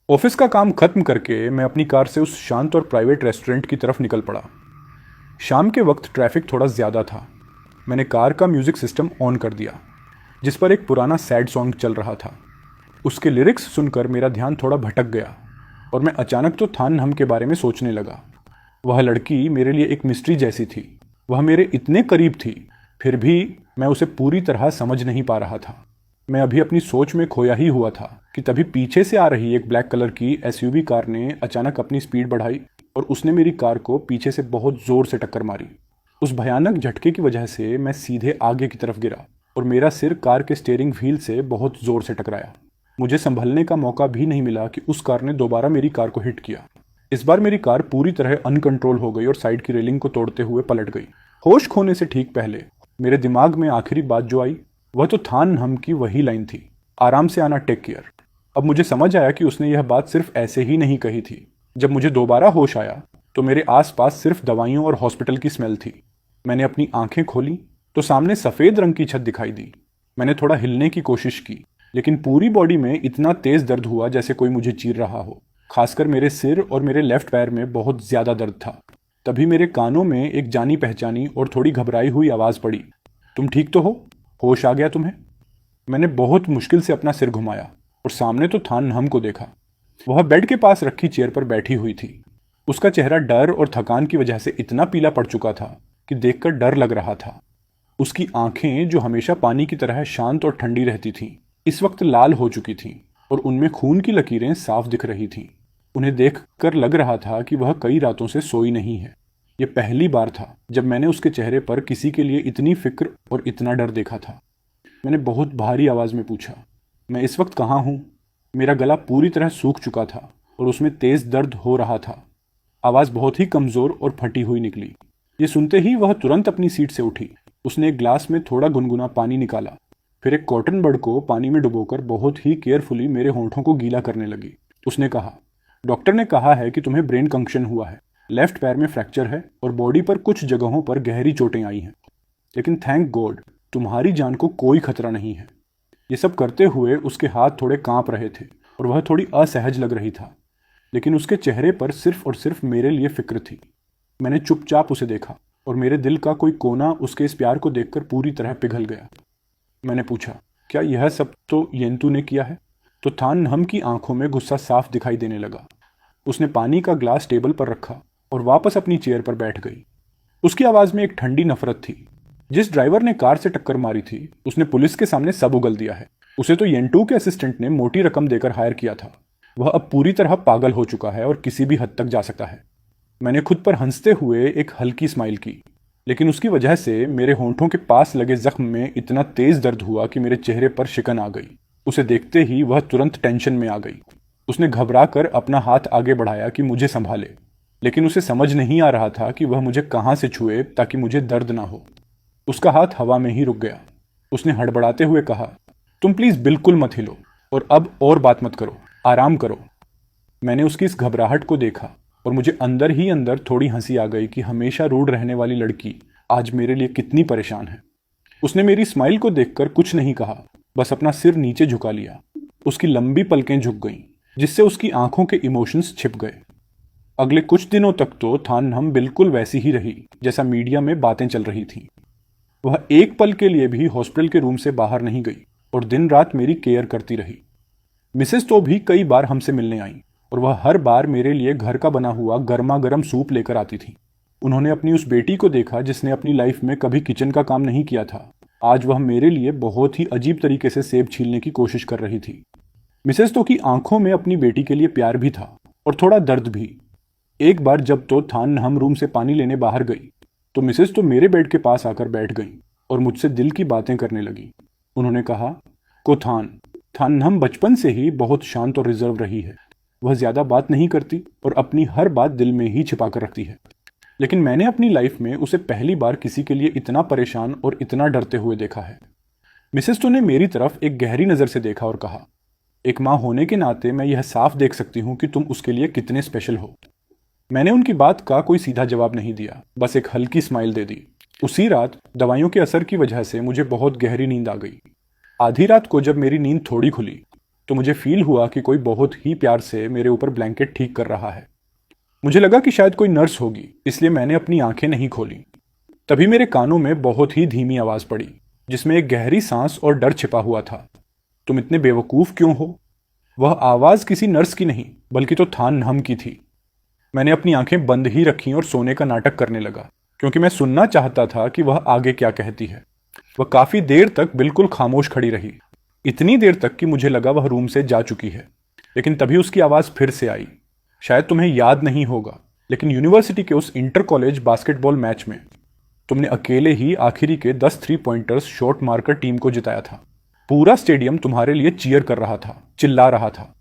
ऑफिस का काम खत्म करके मैं अपनी कार से उस शांत और प्राइवेट रेस्टोरेंट की तरफ निकल पड़ा। शाम के वक्त ट्रैफिक थोड़ा ज्यादा था। मैंने कार का म्यूजिक सिस्टम ऑन कर दिया, जिस पर एक पुराना सैड सॉन्ग चल रहा था। उसके लिरिक्स सुनकर मेरा ध्यान थोड़ा भटक गया और मैं अचानक तो थान नहम के बारे में सोचने लगा। वह लड़की मेरे लिए एक मिस्ट्री जैसी थी। वह मेरे इतने करीब थी, फिर भी मैं उसे पूरी तरह समझ नहीं पा रहा था। मैं अभी अपनी सोच में खोया ही हुआ था कि तभी पीछे से आ रही एक ब्लैक कलर की एसयूवी कार ने अचानक अपनी स्पीड बढ़ाई और उसने मेरी कार को पीछे से बहुत जोर से टक्कर मारी। उस भयानक झटके की वजह से मैं सीधे आगे की तरफ गिरा और मेरा सिर कार के स्टीयरिंग व्हील से बहुत जोर से टकराया। मुझे संभलने का मौका भी नहीं मिला कि उस कार ने दोबारा मेरी कार को हिट किया। इस बार मेरी कार पूरी तरह अनकंट्रोल हो गई और साइड की रेलिंग को तोड़ते हुए पलट गई। होश खोने से ठीक पहले मेरे दिमाग में आखिरी बात जो आई वह तो थान हम की वही लाइन थी, आराम से आना, टेक केयर। अब मुझे समझ आया कि उसने यह बात सिर्फ ऐसे ही नहीं कही थी। जब मुझे दोबारा होश आया तो मेरे आसपास सिर्फ दवाइयों और हॉस्पिटल की स्मेल थी। मैंने अपनी आंखें खोली तो सामने सफ़ेद रंग की छत दिखाई दी। मैंने थोड़ा हिलने की कोशिश की, लेकिन पूरी बॉडी में इतना तेज़ दर्द हुआ जैसे कोई मुझे चीर रहा हो। खासकर मेरे सिर और मेरे लेफ्ट पैर में बहुत ज़्यादा दर्द था। तभी मेरे कानों में एक जानी पहचानी और थोड़ी घबराई हुई आवाज़ पड़ी, तुम ठीक तो हो? होश आ गया तुम्हें? मैंने बहुत मुश्किल से अपना सिर घुमाया और सामने तो थान हम को देखा। वह बेड के पास रखी चेयर पर बैठी हुई थी। उसका चेहरा डर और थकान की वजह से इतना पीला पड़ चुका था कि देखकर डर लग रहा था। उसकी आंखें, जो हमेशा पानी की तरह शांत और ठंडी रहती थीं, इस वक्त लाल हो चुकी थीं और उनमें खून की लकीरें साफ दिख रही थीं। उन्हें देखकर लग रहा था कि वह कई रातों से सोई नहीं है। यह पहली बार था जब मैंने उसके चेहरे पर किसी के लिए इतनी फिक्र और इतना डर देखा था। मैंने बहुत भारी आवाज़ में पूछा, मैं इस वक्त कहाँ हूँ? मेरा गला पूरी तरह सूख चुका था और उसमें तेज़ दर्द हो रहा था। आवाज़ बहुत ही कमज़ोर और फटी हुई निकली। ये सुनते ही वह तुरंत अपनी सीट से उठी। उसने एक ग्लास में थोड़ा गुनगुना पानी निकाला, फिर एक कॉटन बड को पानी में डुबोकर बहुत ही केयरफुली मेरे होंठों को गीला करने लगी। उसने कहा, डॉक्टर ने कहा है कि तुम्हें ब्रेन कंक्शन हुआ है, लेफ्ट पैर में फ्रैक्चर है और बॉडी पर कुछ जगहों पर गहरी चोटें आई हैं, लेकिन थैंक गॉड तुम्हारी जान को कोई खतरा नहीं है। ये सब करते हुए उसके हाथ थोड़े कांप रहे थे और वह थोड़ी असहज लग रही था, लेकिन उसके चेहरे पर सिर्फ और सिर्फ मेरे लिए फिक्र थी। मैंने चुपचाप उसे देखा और मेरे दिल का कोई कोना उसके इस प्यार को देखकर पूरी तरह पिघल गया। मैंने पूछा, क्या यह सब तो येंतु ने किया है? तो थान हम की आंखों में गुस्सा साफ दिखाई देने लगा। उसने पानी का ग्लास टेबल पर रखा और वापस अपनी चेयर पर बैठ गई। उसकी आवाज़ में एक ठंडी नफरत थी। जिस ड्राइवर ने कार से टक्कर मारी थी उसने पुलिस के सामने सब उगल दिया है। उसे तो येंटू के असिस्टेंट ने मोटी रकम देकर हायर किया था। वह अब पूरी तरह पागल हो चुका है और किसी भी हद तक जा सकता है। मैंने खुद पर हंसते हुए एक हल्की स्माइल की, लेकिन उसकी वजह से मेरे होंठों के पास लगे जख्म में इतना तेज दर्द हुआ कि मेरे चेहरे पर शिकन आ गई। उसे देखते ही वह तुरंत टेंशन में आ गई। उसने घबरा कर अपना हाथ आगे बढ़ाया कि मुझे संभाले, लेकिन उसे समझ नहीं आ रहा था कि वह मुझे कहाँ से छुए ताकि मुझे दर्द ना हो। उसका हाथ हवा में ही रुक गया। उसने हड़बड़ाते हुए कहा, तुम प्लीज़ बिल्कुल मत हिलो और अब और बात मत करो, आराम करो। मैंने उसकी इस घबराहट को देखा और मुझे अंदर ही अंदर थोड़ी हंसी आ गई कि हमेशा रूड रहने वाली लड़की आज मेरे लिए कितनी परेशान है। उसने मेरी स्माइल को देखकर कुछ नहीं कहा, बस अपना सिर नीचे झुका लिया। उसकी लंबी पलकें झुक गईं, जिससे उसकी आंखों के इमोशंस छिप गए। अगले कुछ दिनों तक तो थान हम बिल्कुल वैसी ही रही जैसा मीडिया में बातें चल रही थीं। वह एक पल के लिए भी हॉस्पिटल के रूम से बाहर नहीं गई और दिन रात मेरी केयर करती रही। मिसेस तो भी कई बार हमसे मिलने आई और वह हर बार मेरे लिए घर का बना हुआ गर्मा गर्म सूप लेकर आती थी। उन्होंने अपनी उस बेटी को देखा जिसने अपनी लाइफ में कभी किचन का काम नहीं किया था। आज वह मेरे लिए बहुत ही अजीब तरीके से सेब छीलने की कोशिश कर रही थी। मिसेस तो की आंखों में अपनी बेटी के लिए प्यार भी था और थोड़ा दर्द भी। एक बार जब तो थान हम रूम से पानी लेने बाहर गई तो मिसेस तो मेरे बेड के पास आकर बैठ गई और मुझसे दिल की बातें करने लगी। उन्होंने कहा, थान हम बचपन से ही बहुत शांत और रिजर्व रही है। वह ज़्यादा बात नहीं करती और अपनी हर बात दिल में ही छिपा कर रखती है, लेकिन मैंने अपनी लाइफ में उसे पहली बार किसी के लिए इतना परेशान और इतना डरते हुए देखा है। मिसेस तो ने मेरी तरफ एक गहरी नज़र से देखा और कहा, एक माँ होने के नाते मैं यह साफ देख सकती हूँ कि तुम उसके लिए कितने स्पेशल हो। मैंने उनकी बात का कोई सीधा जवाब नहीं दिया, बस एक हल्की स्माइल दे दी। उसी रात दवाइयों के असर की वजह से मुझे बहुत गहरी नींद आ गई। आधी रात को जब मेरी नींद थोड़ी खुली तो मुझे फील हुआ कि कोई बहुत ही प्यार से मेरे ऊपर ब्लैंकेट ठीक कर रहा है। मुझे लगा कि शायद कोई नर्स होगी, इसलिए मैंने अपनी आंखें नहीं खोली। तभी मेरे कानों में बहुत ही धीमी आवाज़ पड़ी, जिसमें एक गहरी सांस और डर छिपा हुआ था। तुम इतने बेवकूफ़ क्यों हो? वह आवाज़ किसी नर्स की नहीं बल्कि तो थान हम की थी। मैंने अपनी आंखें बंद ही रखीं और सोने का नाटक करने लगा, क्योंकि मैं सुनना चाहता था कि वह आगे क्या कहती है। वह काफ़ी देर तक बिल्कुल खामोश खड़ी रही, इतनी देर तक कि मुझे लगा वह रूम से जा चुकी है। लेकिन तभी उसकी आवाज़ फिर से आई। शायद तुम्हें याद नहीं होगा, लेकिन यूनिवर्सिटी के उस इंटर कॉलेज बास्केटबॉल मैच में तुमने अकेले ही आखिरी के 10 3 पॉइंटर्स शॉट मारकर टीम को जिताया था। पूरा स्टेडियम तुम्हारे लिए चीयर कर रहा था, चिल्ला रहा था।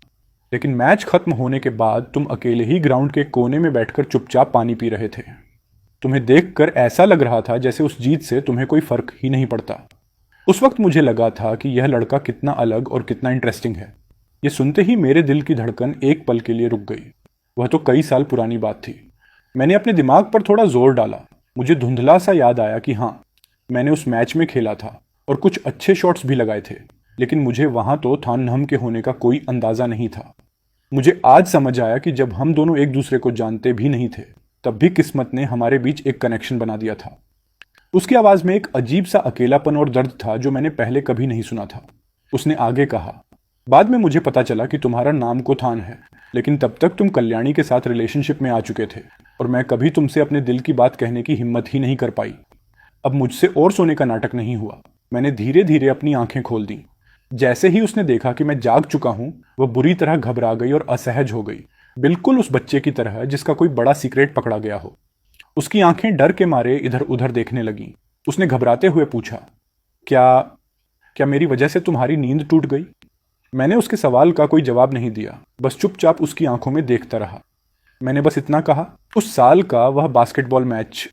लेकिन मैच खत्म होने के बाद तुम अकेले ही ग्राउंड के कोने में बैठकर चुपचाप पानी पी रहे थे। तुम्हें देखकर ऐसा लग रहा था जैसे उस जीत से तुम्हें कोई फर्क ही नहीं पड़ता। उस वक्त मुझे लगा था कि यह लड़का कितना अलग और कितना इंटरेस्टिंग है। ये सुनते ही मेरे दिल की धड़कन एक पल के लिए रुक गई। वह तो कई साल पुरानी बात थी। मैंने अपने दिमाग पर थोड़ा जोर डाला। मुझे धुंधला सा याद आया कि हाँ, मैंने उस मैच में खेला था और कुछ अच्छे शॉट्स भी लगाए थे, लेकिन मुझे वहां तो थान्नहम के होने का कोई अंदाजा नहीं था। मुझे आज समझ आया कि जब हम दोनों एक दूसरे को जानते भी नहीं थे, तब भी किस्मत ने हमारे बीच एक कनेक्शन बना दिया था। उसकी आवाज में एक अजीब सा अकेलापन और दर्द था जो मैंने पहले कभी नहीं सुना था। उसने आगे कहा, बाद में मुझे पता चला कि तुम्हारा नाम को थान है, लेकिन तब तक तुम कल्याणी के साथ रिलेशनशिप में आ चुके थे और मैं कभी तुमसे अपने दिल की बात कहने की हिम्मत ही नहीं कर पाई। अब मुझसे और सोने का नाटक नहीं हुआ। मैंने धीरे धीरे अपनी आंखें खोल दी। जैसे ही उसने देखा कि मैं जाग चुका हूं, वह बुरी तरह घबरा गई और असहज हो गई, बिल्कुल उस बच्चे की तरह जिसका कोई बड़ा सीक्रेट पकड़ा गया हो। उसकी आंखें डर के मारे इधर उधर देखने लगीं। उसने घबराते हुए पूछा, क्या क्या मेरी वजह से तुम्हारी नींद टूट गई? मैंने उसके सवाल का कोई जवाब नहीं दिया, बस चुपचाप उसकी आंखों में देखता रहा। मैंने बस इतना कहा, उस साल का वह बास्केटबॉल मैच।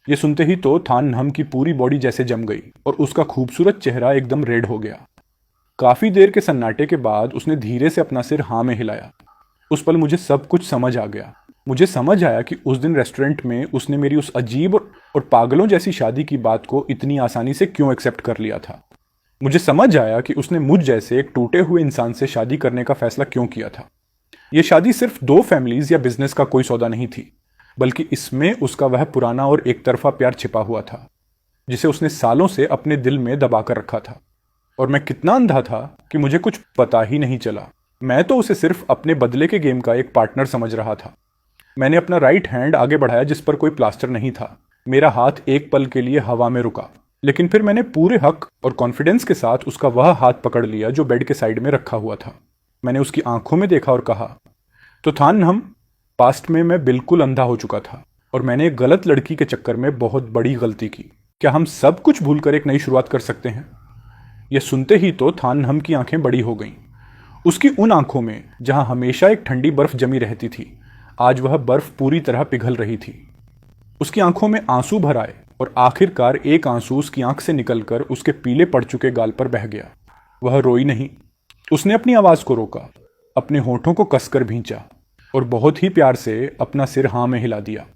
ये सुनते ही तो थान्नहम की पूरी बॉडी जैसे जम गई और उसका खूबसूरत चेहरा एकदम रेड हो गया। काफी देर के सन्नाटे के बाद उसने धीरे से अपना सिर हाँ में हिलाया। उस पल मुझे सब कुछ समझ आ गया। मुझे समझ आया कि उस दिन रेस्टोरेंट में उसने मेरी उस अजीब और पागलों जैसी शादी की बात को इतनी आसानी से क्यों एक्सेप्ट कर लिया था। मुझे समझ आया कि उसने मुझ जैसे एक टूटे हुए इंसान से शादी करने का फैसला क्यों किया था। यह शादी सिर्फ दो फैमिलीज या बिजनेस का कोई सौदा नहीं थी, बल्कि इसमें उसका वह पुराना और एक तरफा प्यार छिपा हुआ था, जिसे उसने सालों से अपने दिल में दबा कर रखा था। और मैं कितना अंधा था कि मुझे कुछ पता ही नहीं चला। मैं तो उसे सिर्फ अपने बदले के गेम का एक पार्टनर समझ रहा था। मैंने अपना राइट हैंड आगे बढ़ाया जिस पर कोई प्लास्टर नहीं था। मेरा हाथ एक पल के लिए हवा में रुका, लेकिन फिर मैंने पूरे हक और कॉन्फिडेंस के साथ उसका वह हाथ पकड़ लिया जो बेड के साइड में रखा हुआ था। मैंने उसकी आंखों में देखा और कहा, तो थान्नहम, पास्ट में मैं बिल्कुल अंधा हो चुका था और मैंने एक गलत लड़की के चक्कर में बहुत बड़ी गलती की। क्या हम सब कुछ भूलकर एक नई शुरुआत कर सकते हैं? यह सुनते ही तो थान्नहम की आंखें बड़ी हो गईं। उसकी उन आंखों में जहां हमेशा एक ठंडी बर्फ जमी रहती थी, आज वह बर्फ पूरी तरह पिघल रही थी। उसकी आंखों में आंसू भर आए और आखिरकार एक आंसू उसकी आंख से निकलकर उसके पीले पड़ चुके गाल पर बह गया। वह रोई नहीं। उसने अपनी आवाज को रोका, अपने होठों को कसकर भींचा और बहुत ही प्यार से अपना सिर हाँ में हिला दिया।